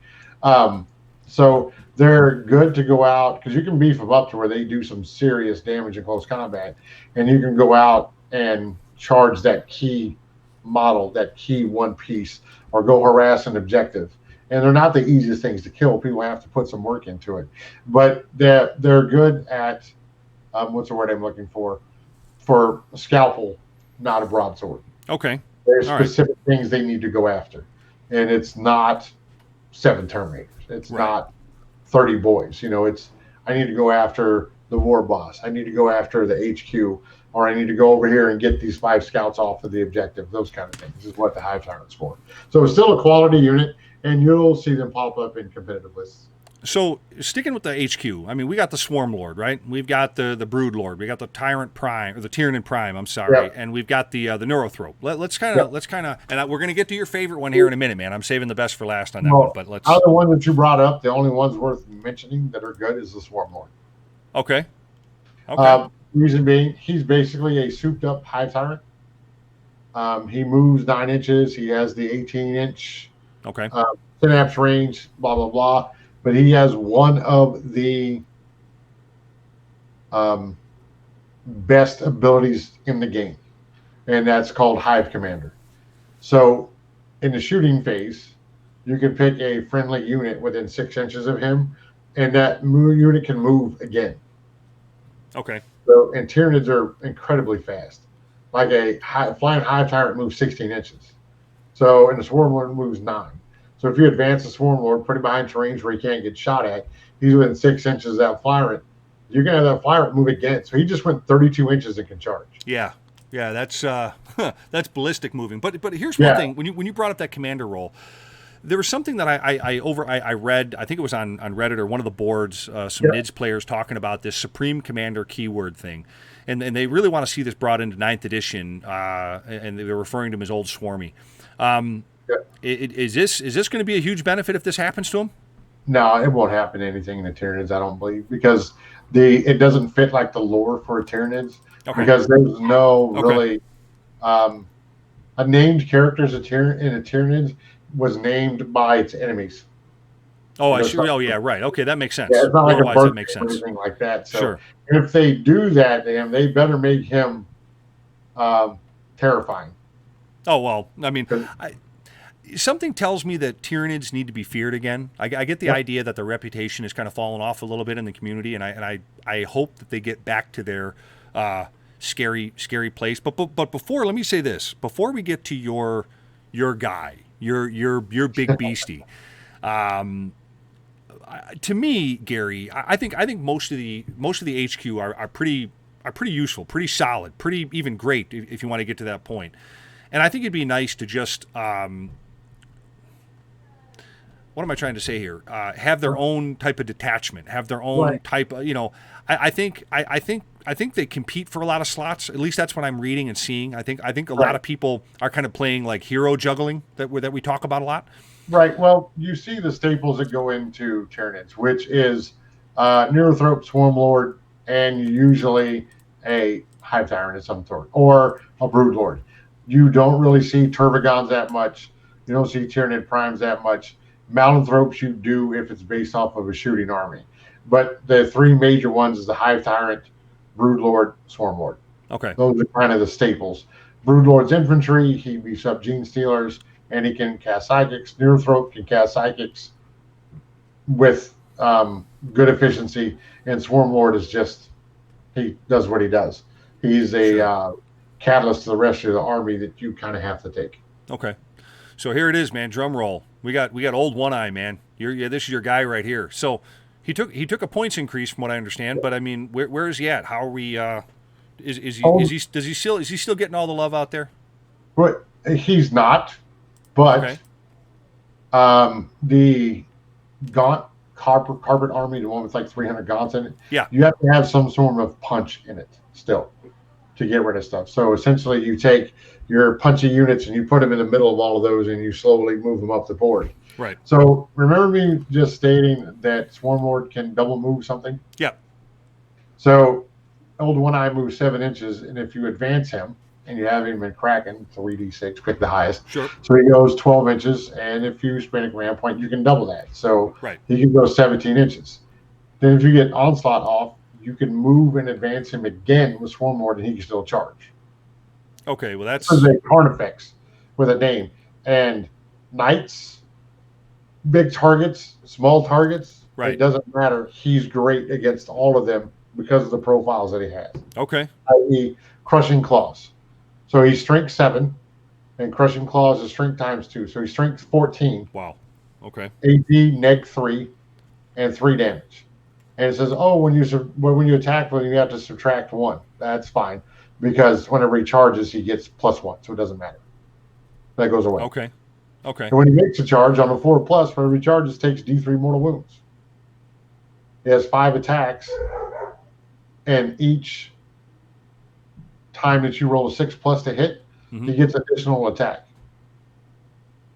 So they're good to go out because you can beef them up to where they do some serious damage in close combat, and you can go out and charge that key model, that key one piece, or go harass an objective. And they're not the easiest things to kill. People have to put some work into it, but they're good at what's the word I'm looking for a scalpel, not a broadsword. Okay. There's All specific things they need to go after, and it's not 7 Terminators. It's not 30 boys. It's I need to go after the war boss. I need to go after the HQ, or I need to go over here and get these 5 scouts off of the objective. Those kind of things is what the Hive Tyrant's for. So it's still a quality unit, and you'll see them pop up in competitive lists. So sticking with the HQ, I mean, we got the Swarm Lord, right? We've got the Brood Lord, we got the Tyrant Prime, or the Tyranid Prime. I'm sorry, and we've got the Neurothrope. Let's kind of, and we're gonna get to your favorite one here in a minute, man. I'm saving the best for last on that one, but let's. Out of the one that you brought up, the only ones worth mentioning that are good is the Swarm Lord. Okay. Okay. Reason being, he's basically a souped-up Hive Tyrant. He moves 9 inches. He has the 18-inch. Okay. Synapse range. Blah blah blah. But he has one of the best abilities in the game, and that's called Hive Commander. So in the shooting phase, you can pick a friendly unit within 6 inches of him, and that unit can move again. Okay. So, and Tyranids are incredibly fast. Like a flying Hive Tyrant moves 16 inches. So, and the Swarm Lord moves 9. So if you advance the Swarm Lord, put him behind terrains where he can't get shot at, he's within 6 inches of that Flyrant. You're going to have that Flyrant move again. So he just went 32 inches and can charge. Yeah. Yeah, that's that's ballistic moving. But here's one thing. When you brought up that commander role, there was something that I read, I think it was on Reddit or one of the boards, some NIDS players talking about this Supreme Commander keyword thing. And they really want to see this brought into 9th edition, and they're referring to him as Old Swarmy. Is this going to be a huge benefit if this happens to him? No, it won't happen to anything in the Tyranids, I don't believe, because it doesn't fit like the lore for Tyranids. Okay. Because there's no really a named characters in a Tyranids was named by its enemies. Oh, I see. Oh, yeah, right. Okay, that makes sense. Yeah, it's not like otherwise, that makes sense. Or anything like that. So sure. If they do that to him, they better make him terrifying. Oh well, I mean, something tells me that Tyranids need to be feared again. I get the idea that their reputation has kind of fallen off a little bit in the community, and I hope that they get back to their scary place. But before, let me say this: before we get to your guy, your big beastie. To me, Gary, I think most of the HQ are pretty useful, pretty solid, pretty even great if you want to get to that point. And I think it'd be nice to just what am I trying to say here? Have their own type of detachment, have their own type of, I think they compete for a lot of slots. At least that's what I'm reading and seeing. I think a lot of people are kind of playing like hero juggling that we talk about a lot. Right. Well, you see the staples that go into Tyranids, which is Neurothrope, Swarm Lord, and usually a Hive Tyrant of some sort, or a Brood Lord. You don't really see Tervigons that much. You don't see Tyranid Primes that much. Malanthropes you do if it's based off of a shooting army. But the 3 major ones is the Hive Tyrant, Brood Lord, Swarm Lord. Okay. Those are kind of the staples. Brood Lord's infantry, he beefs up Gene Stealers, and he can cast Psychics. Neurothrope can cast Psychics with good efficiency, and Swarm Lord is just, he does what he does. He's a catalyst to the rest of the army that you kind of have to take. Okay. So here it is, man. Drum roll. We got old One Eye, man. This is your guy right here. So he took a points increase from what I understand, but I mean, where is he at? How are we? Is he still getting all the love out there? But he's not. But Okay. The gaunt carpet army, the one with like 300 gaunts in it, Yeah. you have to have some sort of punch in it still to get rid of stuff. So essentially, you take your punchy units and you put them in the middle of all of those, and you slowly move them up the board. Right. So remember me just stating that Swarmlord can double move something? Yeah. So old One Eye moves 7 inches, and if you advance him and you have him in Kraken, 3d6, pick the highest. Sure. So he goes 12 inches, and if you spend a command point, you can double that. So Right. he can go 17 inches. Then if you get Onslaught off, you can move and advance him again with Swarmlord, and he can still charge. Okay. Well, that's This is a Carnifex with a name. And Knights, big targets, small targets, right. it doesn't matter. He's great against all of them because of the profiles that he has, Okay. i.e. Crushing Claws. So he's strength 7, and Crushing Claws is strength times 2. So he's strength 14, Wow. Okay. AP neg 3, and 3 damage. And it says, oh, when you attack with him, you have to subtract 1. That's fine, because whenever he charges, he gets +1, so it doesn't matter. That goes away. Okay. Okay. And when he makes a charge on a 4+, whenever he charges, takes D3 mortal wounds. He has 5 attacks, and each time that you roll a 6+ to hit, he gets additional attack.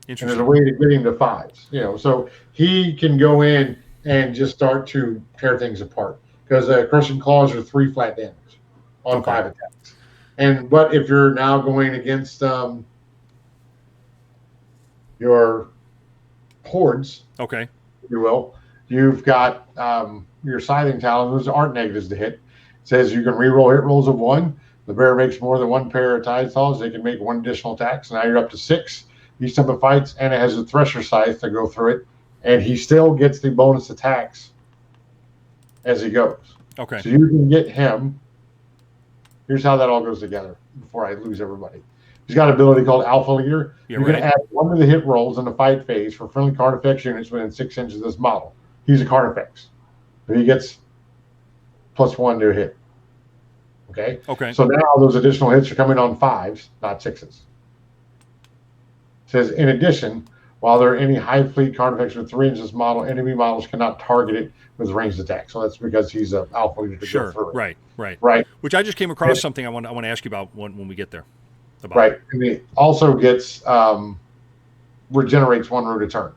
And there's a Interesting. way to get him to 5s, so he can go in and just start to tear things apart, because Crushing Claws are 3 flat damage on Okay. 5 attacks. But if you're now going against your hordes, Okay. if you will, you've got your Scything Talons, those aren't negatives to hit. It says you can reroll hit rolls of 1. The bear makes more than 1 pair of tide saws. They can make 1 additional attack. So now you're up to 6 each time it fights, and it has a Thresher Scythe to go through it. And he still gets the bonus attacks as he goes. Okay. So you can get him. Here's how that all goes together before I lose everybody. He's got an ability called Alpha Leader. Yeah, You're going right. to add 1 to the hit rolls in the fight phase for friendly Carnifex units within 6 inches of this model. He's a Carnifex. So he gets +1 to hit. Okay? Okay. So now those additional hits are coming on 5s, not 6s. It says, in addition, while there are any high fleet Carnifex with 3 inches model, enemy models cannot target it with ranged attack. So that's because he's an Alpha Leader to go Sure. through it. Right. Right. Right. Which I just came across something I want to ask you about when we get there. About. Right. And he also gets regenerates 1 root a turn.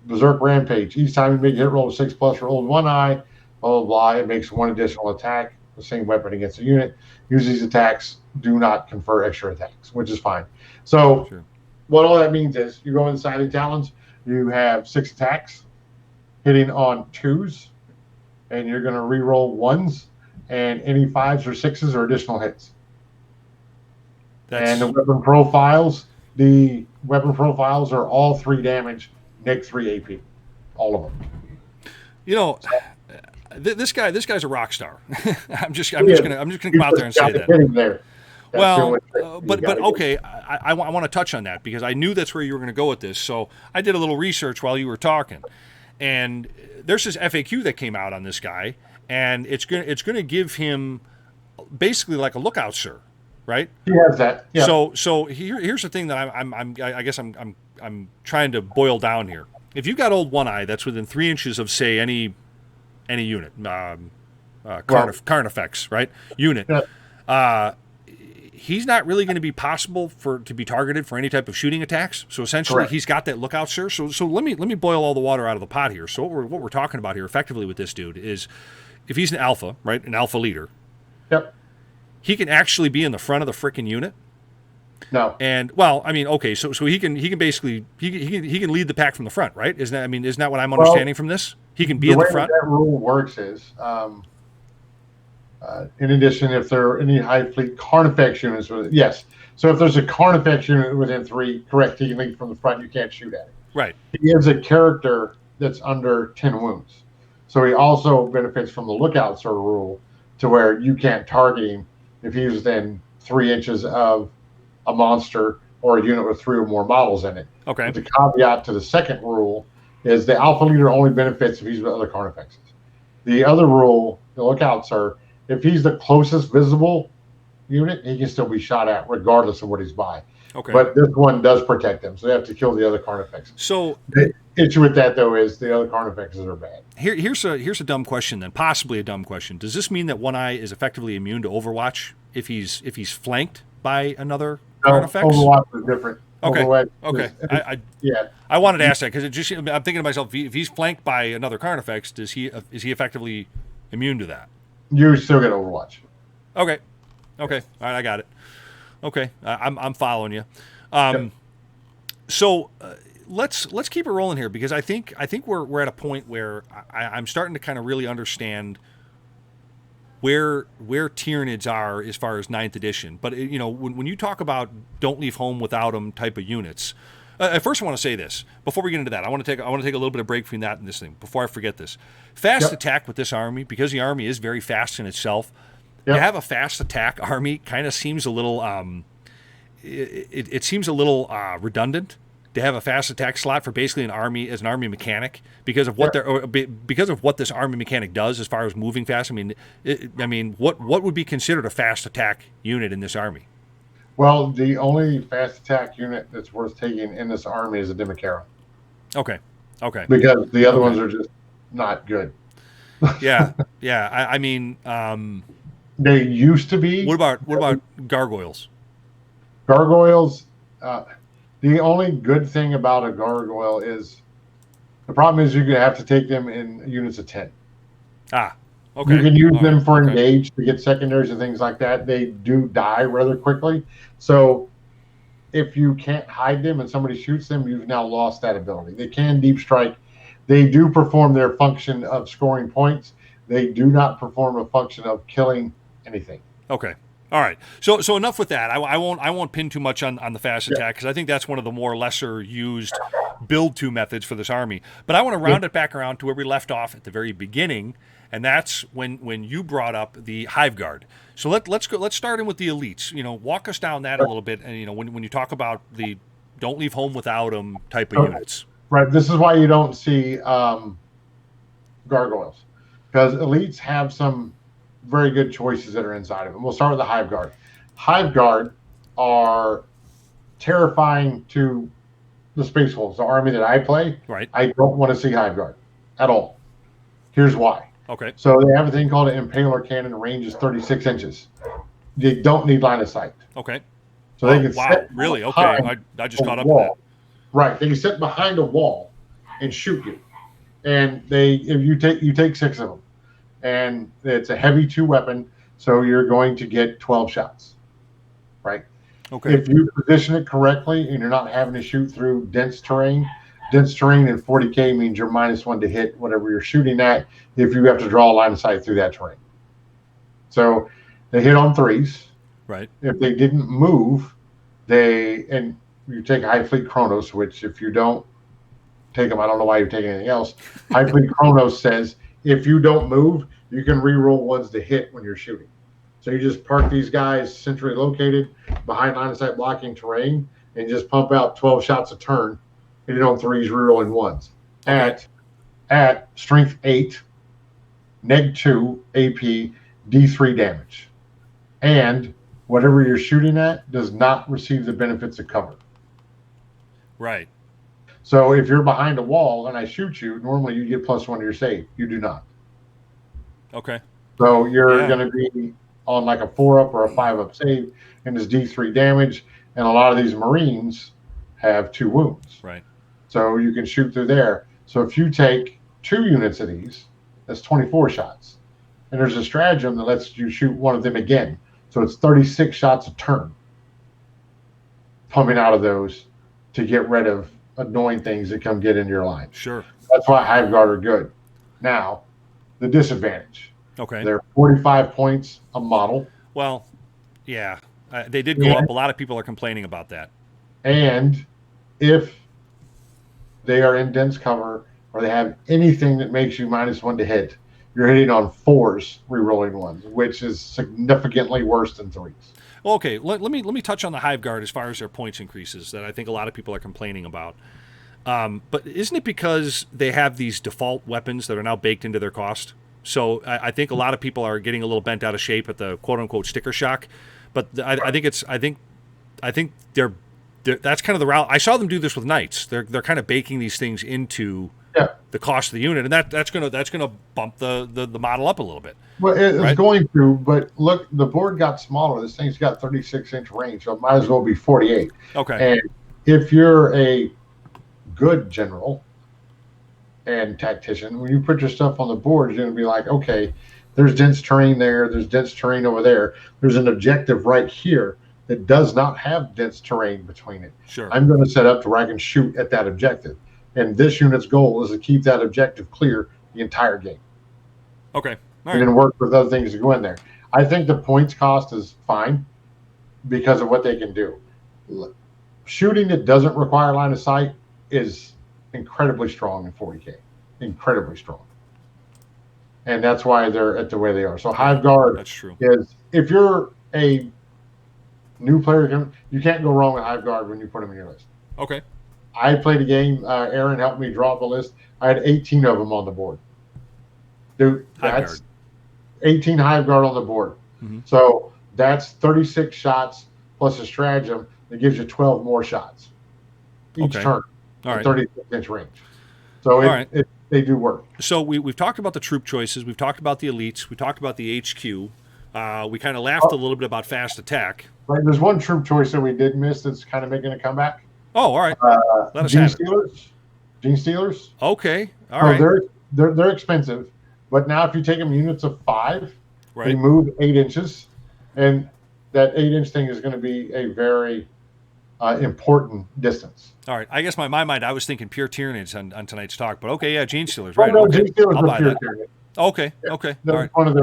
Berserk Rampage. Each time you make a hit roll of 6+ for old One Eye, blah, blah, blah, it makes 1 additional attack, the same weapon against a unit. Use these attacks, do not confer extra attacks, which is fine. So Sure. what all that means is you go inside the Talons, you have 6 attacks hitting on 2s, and you're going to re-roll 1s, and any 5s or 6s are additional hits. That's And the weapon profiles are all 3 damage, neg 3 AP, all of them. this guy's a rock star. I'm just gonna come out there and say that. There. Well, but okay, I want to touch on that because I knew that's where you were going to go with this. So I did a little research while you were talking, and there's this FAQ that came out on this guy, and it's going to give him basically like a lookout, sir, right? He has that. Yeah. So here's the thing that I guess I'm trying to boil down here. If you've got old One Eye that's within 3 inches of say any unit, Carnifex, right? Unit. Yeah. He's not really going to be possible to be targeted for any type of shooting attacks. So essentially, Correct. He's got that lookout, sir. So let me boil all the water out of the pot here. So what we're talking about here, effectively, with this dude is, if he's an alpha, right, an alpha leader, Yep. he can actually be in the front of the frickin' unit. No. And well, I mean, okay, so he can basically he can lead the pack from the front, right? Isn't that what I'm understanding from this? He can be in the front. The way that rule works is, in addition, if there are any high fleet Carnifex units, yes. So if there's a Carnifex unit within 3, correct, he can lead from the front. You can't shoot at it. Right. He is a character that's under 10 wounds. So he also benefits from the lookout sort of rule, to where you can't target him if he's within 3 inches of a monster or a unit with 3 or more models in it. Okay. But the caveat to the second rule is the alpha leader only benefits if he's with other Carnifexes. The other rule, the lookouts are, if he's the closest visible unit, he can still be shot at regardless of what he's by. Okay. But this one does protect them, so they have to kill the other Carnifexes. So The issue with that, though, is the other Carnifexes are bad. here's a dumb question then, possibly a dumb question. Does this mean that One Eye is effectively immune to Overwatch if he's flanked by another Carnifex? Overwatch is different. Okay. Overwatch Okay. is, I wanted to ask that because I'm thinking to myself, if he's flanked by another Carnifex, is he effectively immune to that? you still get Overwatch. Okay. All right, I got it. Okay, I'm following you. So let's keep it rolling here because I think we're at a point where I'm starting to kind of really understand where Tyranids are as far as 9th edition. But when you talk about don't leave home without them type of units. First, I want to say this before we get into that. I want to take a little bit of break between that and this thing before I forget this. Fast attack with this army, because the army is very fast in itself. To have a fast attack army kind of seems a little it seems a little redundant to have a fast attack slot for basically an army as an army mechanic because of what because of what this army mechanic does as far as moving fast. I mean, what would be considered a fast attack unit in this army? Well, the only fast attack unit that's worth taking in this army is a Demikara. Okay. Because the other ones are just not good. Yeah. I mean, they used to be. What about gargoyles? Gargoyles? The only good thing about a gargoyle is the problem is you're going to have to take them in units of 10. Okay. You can use them for engage to get secondaries and things like that. They do die rather quickly. So if you can't hide them and somebody shoots them, you've now lost that ability. They can deep strike. They do perform their function of scoring points. They do not perform a function of killing anything. Okay. All right. So enough with that. I won't pin too much on the fast attack because I think that's one of the more lesser used build to methods for this army. But I want to round it back around to where we left off at the very beginning, and that's when you brought up the Hive Guard. So let's start in with the elites. Walk us down that a little bit, and when you talk about the don't leave home without them type of units. Right. This is why you don't see gargoyles, because elites have some very good choices that are inside of them. We'll start with the Hive Guard. Hive Guard are terrifying to the Space Wolves, the army that I play. Right. I don't want to see Hive Guard at all. Here's why. Okay. So they have a thing called an Impaler Cannon. Range is 36 inches. They don't need line of sight. Okay. So they can sit really? Okay. I just caught up to that. Right. They can sit behind a wall and shoot you. And if you take 6 of them. And it's a heavy 2 weapon, so you're going to get 12 shots, right? Okay. If you position it correctly and you're not having to shoot through dense terrain in 40K means you're -1 to hit whatever you're shooting at if you have to draw a line of sight through that terrain. So they hit on 3s. Right. If they didn't move, and you take High Fleet Chronos, which if you don't take them, I don't know why you're taking anything else. High Fleet Chronos says, if you don't move, you can re-roll ones to hit when you're shooting. So you just park these guys centrally located behind line of sight blocking terrain and just pump out 12 shots a turn, hitting on 3s, re-rolling 1s. At strength 8, neg 2 AP, D3 damage. And whatever you're shooting at does not receive the benefits of cover. Right. So if you're behind a wall and I shoot you, normally you get +1 to your save. You do not. Okay. So you're going to be on like a 4-up or a 5-up save, and it's D3 damage. And a lot of these Marines have 2 wounds. Right. So you can shoot through there. So if you take 2 units of these, that's 24 shots. And there's a stratagem that lets you shoot one of them again. So it's 36 shots a turn pumping out of those to get rid of annoying things that come get into your line. Sure. That's why Hive Guard are good. Now, the disadvantage. Okay. They're 45 points a model. Well, yeah. They did go up. A lot of people are complaining about that. And if they are in dense cover or they have anything that makes you -1 to hit, you're hitting on 4s, re-rolling 1s, which is significantly worse than 3s. Well, okay, let me touch on the Hive Guard as far as their points increases that I think a lot of people are complaining about. But isn't it because they have these default weapons that are now baked into their cost? So I think a lot of people are getting a little bent out of shape at the quote-unquote sticker shock. But I think they're that's kind of the route. I saw them do this with knights. They're kind of baking these things into the cost of the unit, and that's gonna bump the model up a little bit. Well, it's right? going to, but look, the board got smaller. This thing's got 36-inch range, so it might as well be 48. Okay. And if you're a good general and tactician, when you put your stuff on the board, you're going to be like, okay, there's dense terrain there, there's dense terrain over there, there's an objective right here that does not have dense terrain between it. Sure. I'm going to set up to where I can shoot at that objective. And this unit's goal is to keep that objective clear the entire game. Okay. All right. And then work with other things to go in there. I think the points cost is fine because of what they can do. Shooting that doesn't require line of sight is incredibly strong in 40K. Incredibly strong. And that's why they're at the way they are. So Hive Guard That's true. is, if you're a new player, you can't go wrong with Hive Guard when you put them in your list. Okay. I played a game. Aaron helped me draw up the list. I had 18 of them on the board. Dude, that's 18 Hive Guard on the board. Mm-hmm. So that's 36 shots plus a stratagem that gives you 12 more shots each turn. All right. 36-inch range. So they do work. So we've talked about the troop choices. We've talked about the elites. We talked about the HQ. We kind of laughed a little bit about fast attack. Right, there's one troop choice that we did miss that's kind of making a comeback. Oh, all right. Let us Gene have Stealers. Gene Stealers. Okay. All right. They're expensive, but now if you take them units of 5, Right. they move 8 inches, and that 8-inch thing is going to be a very important distance. All right. I guess my mind, I was thinking pure Tyranids on tonight's talk, but okay, yeah, Gene Stealers, right? No, Okay. Gene Stealers I'll were buy pure that. Tyranid. Okay. Okay. That's All right. one of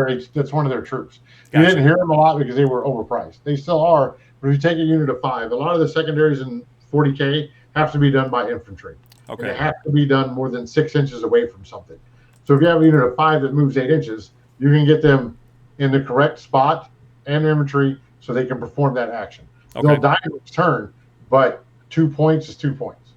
their troops. Gotcha. You didn't hear them a lot because they were overpriced. They still are, but if you take a unit of 5, a lot of the secondaries in 40K have to be done by infantry. Okay. And they have to be done more than 6 inches away from something. So if you have a unit of 5 that moves 8 inches, you can get them in the correct spot and infantry so they can perform that action. Okay. They'll die in its turn, but 2 points is 2 points.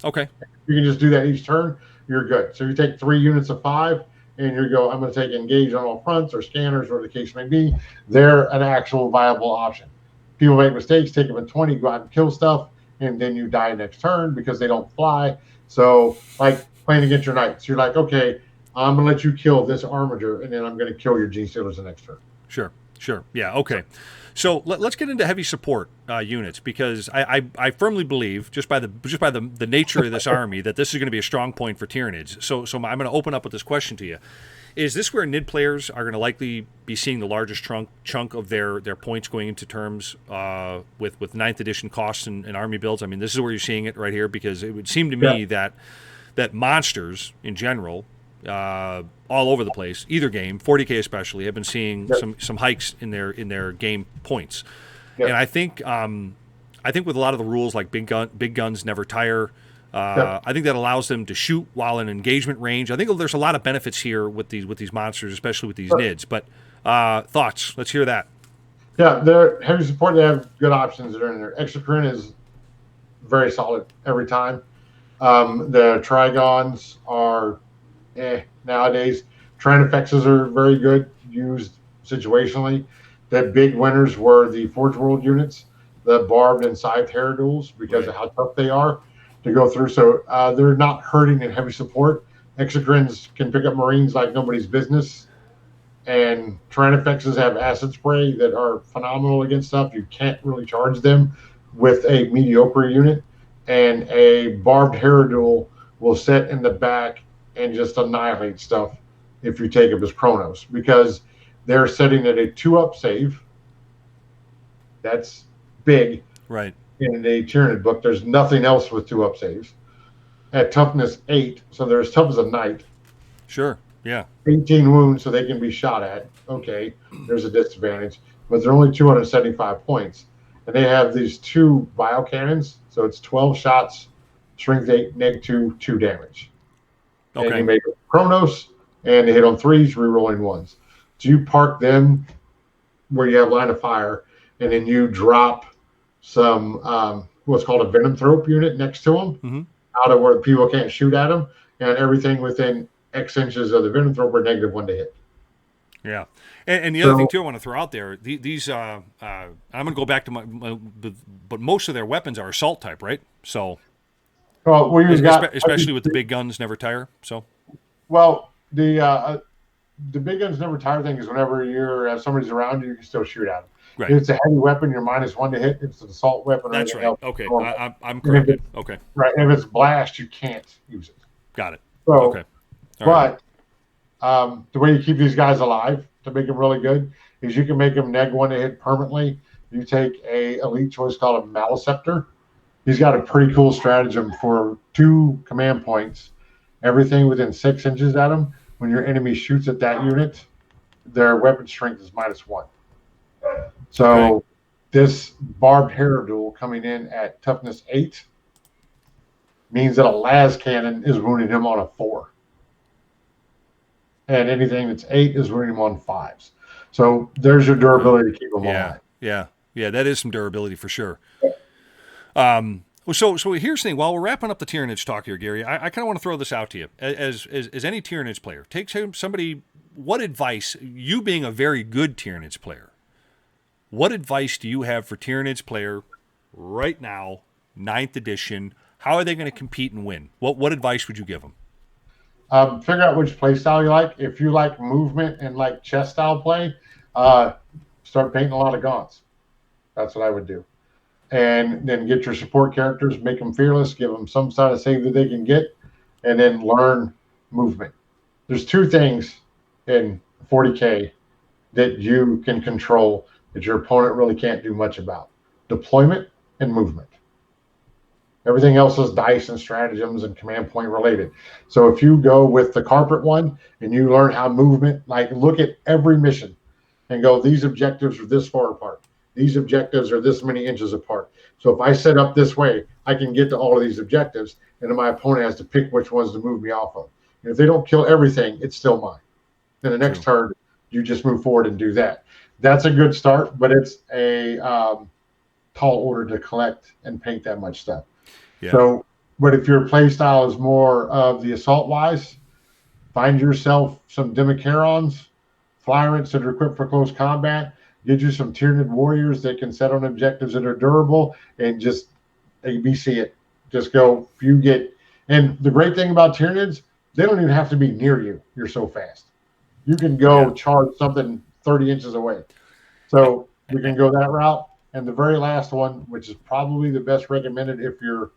Okay. You can just do that each turn, you're good. So you take 3 units of 5 and you go, I'm going to take engage on all fronts or scanners, whatever the case may be. They're an actual viable option. People make mistakes, take them at 20, go out and kill stuff, and then you die next turn because they don't fly. So like playing against your knights, you're like, okay, I'm going to let you kill this armiger, and then I'm going to kill your Gene Stealers the next turn. Sure. Yeah. Okay. So let's get into heavy support units, because I firmly believe just by the nature of this army that this is going to be a strong point for Tyranids. So I'm going to open up with this question to you: is this where NID players are going to likely be seeing the largest chunk of their points going into terms with 9th edition costs and army builds? I mean, this is where you're seeing it right here, because it would seem to me that monsters in general, all over the place, either game, 40K especially, have been seeing some hikes in their game points. And I think with a lot of the rules, like big guns never tire, I think that allows them to shoot while in engagement range. I think there's a lot of benefits here with these monsters, especially with these NIDs. But thoughts? Let's hear that. Yeah, they're heavy support. They have good options that are in there. Exocrine is very solid every time. The Trigons are nowadays. Trinifexes are very good, used situationally. The big winners were the Forge World units, the Barbed and Scythe Heraldulls, because of how tough they are to go through. So they're not hurting in heavy support. Exocrines can pick up Marines like nobody's business. And Trinifexes have acid spray that are phenomenal against stuff. You can't really charge them with a mediocre unit. And a Barbed Heraldull will sit in the back and just annihilate stuff if you take it as Chronos, because they're setting at a 2-up save. That's big. Right. In the Tyranid book, there's nothing else with 2-up saves. At toughness 8, so they're as tough as a knight. Sure. Yeah. 18 wounds, so they can be shot at. Okay, there's a disadvantage, but they're only 275 points. And they have these 2 biocannons, so it's 12 shots, strength 8, -2, 2 damage. Okay. And you make Chronos, and they hit on 3s, rerolling 1s. So you park them where you have line of fire, and then you drop some what's called a Venom Thrope unit next to them, out of where people can't shoot at them, and everything within X inches of the Venom Thrope are -1 to hit. Yeah, and the other thing too I want to throw out there, these I'm going to go back to but most of their weapons are assault type, right? So, well, especially with the big guns never tire. So, well, the big guns never tire thing is whenever somebody's around you can still shoot at them. Right. If it's a heavy weapon, you're -1 to hit. If it's an assault weapon, that's right. Else, okay, I'm corrected. Okay, right. And if it's blast, you can't use it. Got it. So, okay, but the way you keep these guys alive to make them really good is you can make them -1 to hit permanently. You take a elite choice called a Maleceptor. He's got a pretty cool stratagem for 2 command points. Everything within 6 inches at him. When your enemy shoots at that unit, their weapon strength is -1. So this barbed hair duel coming in at toughness 8 means that a las cannon is wounding him on a 4. And anything that's 8 is wounding him on 5s. So there's your durability to keep him alive. Yeah, that is some durability for sure. So here's the thing. While we're wrapping up the Tyranids talk here, Gary, I kind of want to throw this out to you. As any Tyranids player, take somebody, what advice, you being a very good Tyranids player, what advice do you have for Tyranids player right now, 9th edition? How are they going to compete and win? What advice would you give them? Figure out which play style you like. If you like movement and like chess style play, start painting a lot of gaunts. That's what I would do. And then get your support characters, make them fearless, give them some sort of save that they can get, and then learn movement. There's 2 things in 40K that you can control that your opponent really can't do much about: deployment and movement. Everything else is dice and stratagems and command point related. So if you go with the carpet one and you learn how movement, like look at every mission and go, these objectives are this far apart. These objectives are this many inches apart. So if I set up this way, I can get to all of these objectives, and then my opponent has to pick which ones to move me off of. And if they don't kill everything, it's still mine. Then the next turn, you just move forward and do that. That's a good start, but it's a tall order to collect and paint that much stuff. Yeah. So, but if your play style is more of the assault wise, find yourself some Demicarons, Flyrants that are equipped for close combat. Get you some Tyranid warriors that can set on objectives that are durable, and just ABC it. Just go. If you get, and the great thing about Tyranids, they don't even have to be near you. You're so fast. You can go charge something 30 inches away. So you can go that route. And the very last one, which is probably the best recommended if you're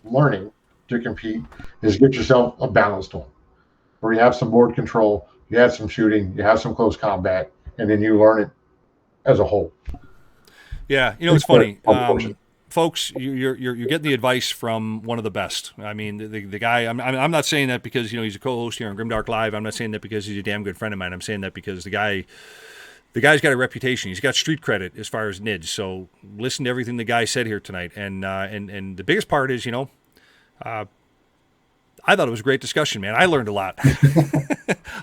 learning to compete, is get yourself a balanced one where you have some board control, you have some shooting, you have some close combat, and then you learn it as a whole. Yeah, it's funny. Folks, you're getting the advice from one of the best. I mean, the guy. I'm not saying that because he's a co-host here on Grimdark Live. I'm not saying that because he's a damn good friend of mine. I'm saying that because the guy's got a reputation. He's got street credit as far as NIDS. So listen to everything the guy said here tonight. And the biggest part is, I thought it was a great discussion, man. I learned a lot.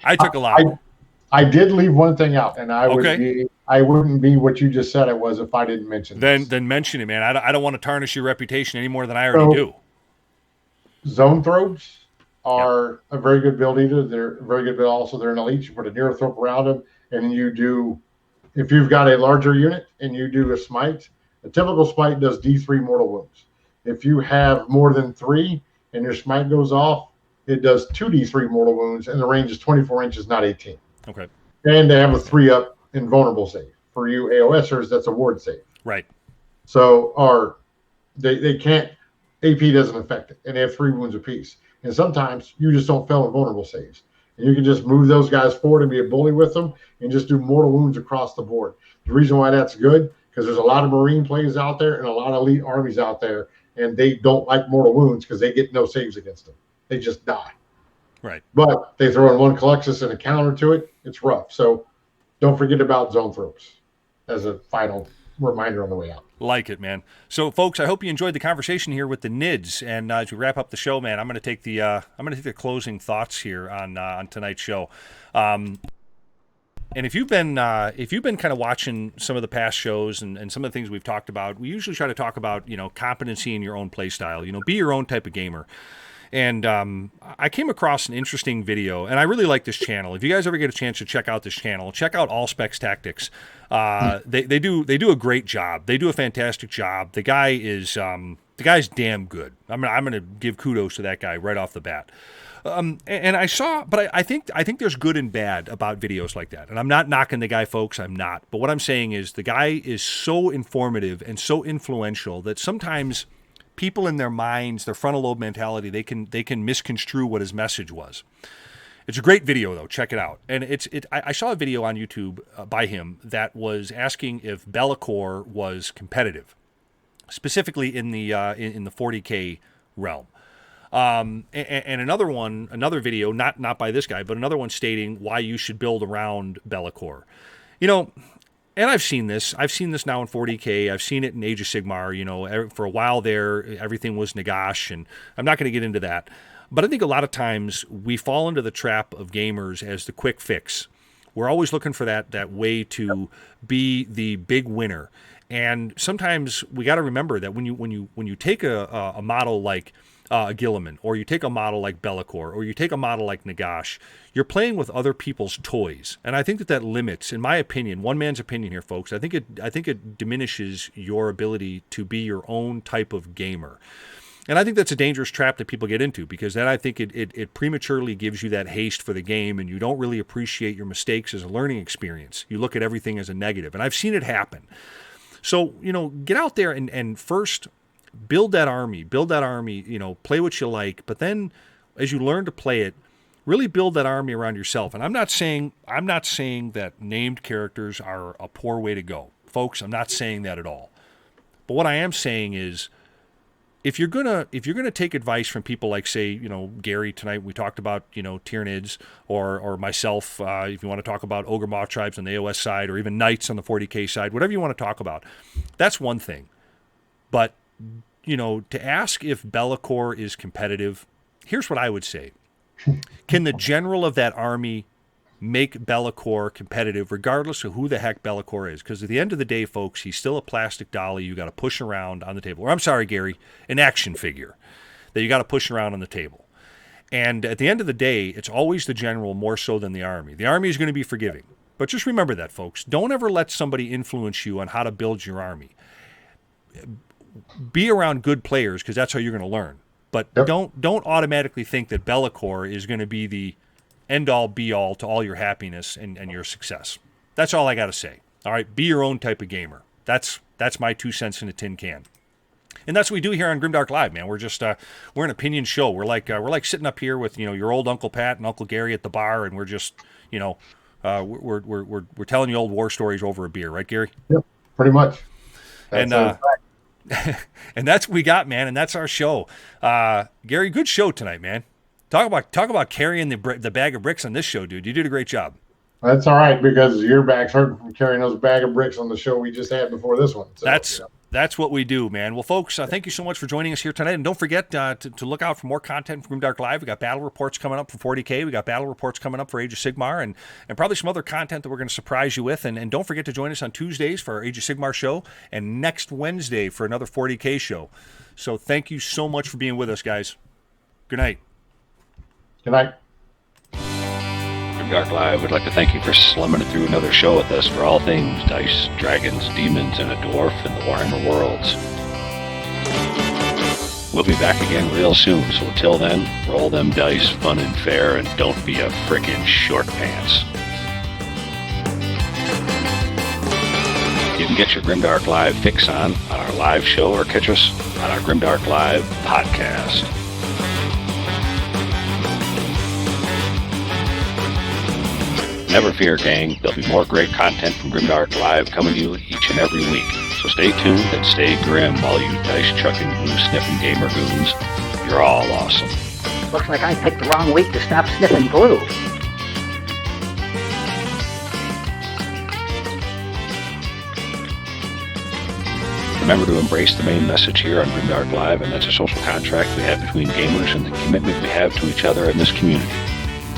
I took a lot. I did leave one thing out, and I wouldn't be what you just said I was if I didn't mention this. Then mention it, man. I don't want to tarnish your reputation any more than I already do. Zone throws are a very good build either. They're very good build also. They're an elite. You put a Neurothrope around them, and you do, if you've got a larger unit and you do a smite, a typical smite does D3 mortal wounds. If you have more than 3 and your smite goes off, it does 2d3 mortal wounds, and the range is 24 inches, not 18. Okay. And they have a 3-up invulnerable save. For you AOSers, that's a ward save. Right. So they can't, AP doesn't affect it, and they have 3 wounds apiece. And sometimes you just don't fail invulnerable saves. And you can just move those guys forward and be a bully with them and just do mortal wounds across the board. The reason why that's good, because there's a lot of Marine plays out there and a lot of elite armies out there, and they don't like mortal wounds because they get no saves against them. They just die. Right. But they throw in one Colexus and a counter to it. It's rough. So don't forget about zone throws as a final reminder on the way out. Like it, man. So, folks, I hope you enjoyed the conversation here with the NIDS. And as we wrap up the show, man, I'm going to take the closing thoughts here on tonight's show. And if you've been kind of watching some of the past shows and some of the things we've talked about, we usually try to talk about competency in your own play style. Be your own type of gamer. And I came across an interesting video, and I really like this channel. If you guys ever get a chance to check out this channel, check out All Specs Tactics. They do a great job. They do a fantastic job. The guy's damn good. I'm gonna give kudos to that guy right off the bat. And I saw, but I think there's good and bad about videos like that. And I'm not knocking the guy, folks. I'm not. But what I'm saying is the guy is so informative and so influential that sometimes people in their minds, their frontal lobe mentality, they can misconstrue what his message was. It's a great video though. Check it out. And I saw a video on YouTube by him that was asking if Be'lakor was competitive, specifically in the 40K realm. And another video, not by this guy, but another one stating why you should build around Be'lakor. You know, and I've seen this now in 40K. I've seen it in Age of Sigmar. You know, for a while there, everything was Nagash, and I'm not going to get into that. But I think a lot of times we fall into the trap of gamers as the quick fix. We're always looking for that way to be the big winner. And sometimes we got to remember that when you take a model like Gilliman, or you take a model like Be'lakor, or you take a model like Nagash, you're playing with other people's toys. And I think that limits, in my opinion, one man's opinion here, folks, I think it diminishes your ability to be your own type of gamer. And I think that's a dangerous trap that people get into, because then I think it prematurely gives you that haste for the game, and you don't really appreciate your mistakes as a learning experience. You look at everything as a negative, and I've seen it happen. So, you know, get out there and first build that army, you know, play what you like, but then as you learn to play it, really build that army around yourself. And I'm not saying that named characters are a poor way to go. Folks, I'm not saying that at all. But what I am saying is, if you're gonna take advice from people like, say, you know, Gary tonight, we talked about, you know, Tyranids, or myself, if you want to talk about Ogre Moth tribes on the AOS side, or even Knights on the 40K side, whatever you want to talk about, that's one thing. But, you know, to ask if Be'lakor is competitive, here's what I would say. Can the general of that army make Be'lakor competitive, regardless of who the heck Be'lakor is? Because at the end of the day, folks, he's still a plastic dolly you got to push around on the table. Or I'm sorry, Gary, an action figure that you got to push around on the table. And at the end of the day, it's always the general more so than the army. The army is going to be forgiving. But just remember that, folks. Don't ever let somebody influence you on how to build your army. Be around good players, because that's how you're going to learn. But don't automatically think that Be'lakor is going to be the end-all, be-all to all your happiness and your success. That's all I got to say. All right, be your own type of gamer. That's my 2 cents in a tin can. And that's what we do here on Grimdark Live, man. We're just we're an opinion show. We're like sitting up here with, you know, your old Uncle Pat and Uncle Gary at the bar, and we're just, you know, we're telling you old war stories over a beer, right, Gary? Yep, pretty much. That's and that's what we got, man, and that's our show. Gary, good show tonight, man. Talk about carrying the bag of bricks on this show, dude. You did a great job. That's all right, because your back's hurting from carrying those bag of bricks on the show we just had before this one. So, That's what we do, man. Well, folks, thank you so much for joining us here tonight. And don't forget to look out for more content from Grimdark Live. We got battle reports coming up for 40K. We got battle reports coming up for Age of Sigmar, and probably some other content that we're going to surprise you with. And don't forget to join us on Tuesdays for our Age of Sigmar show, and next Wednesday for another 40K show. So thank you so much for being with us, guys. Good night. Good night. Grimdark Live would like to thank you for slumming it through another show with us for all things dice, dragons, demons, and a dwarf in the Warhammer worlds. We'll be back again real soon, so until then, roll them dice, fun and fair, and don't be a frickin' short pants. You can get your Grimdark Live fix on our live show, or catch us on our Grimdark Live podcast. Never fear, gang. There'll be more great content from Grimdark Live coming to you each and every week. So stay tuned and stay grim, all you dice-chucking, glue-sniffing gamer goons. You're all awesome. Looks like I picked the wrong week to stop sniffing glue. Remember to embrace the main message here on Grimdark Live, and that's a social contract we have between gamers and the commitment we have to each other in this community.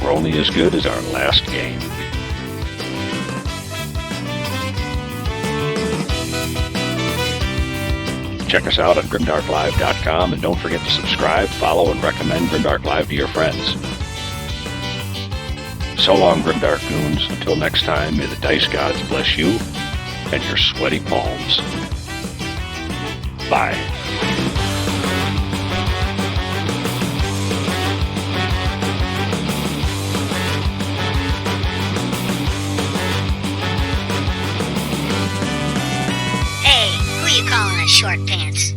We're only as good as our last game. Check us out at grimdarklive.com, and don't forget to subscribe, follow, and recommend Grimdark Live to your friends. So long, Grimdark Goons. Until next time, may the dice gods bless you and your sweaty palms. Bye. Hey, who you calling a short pants?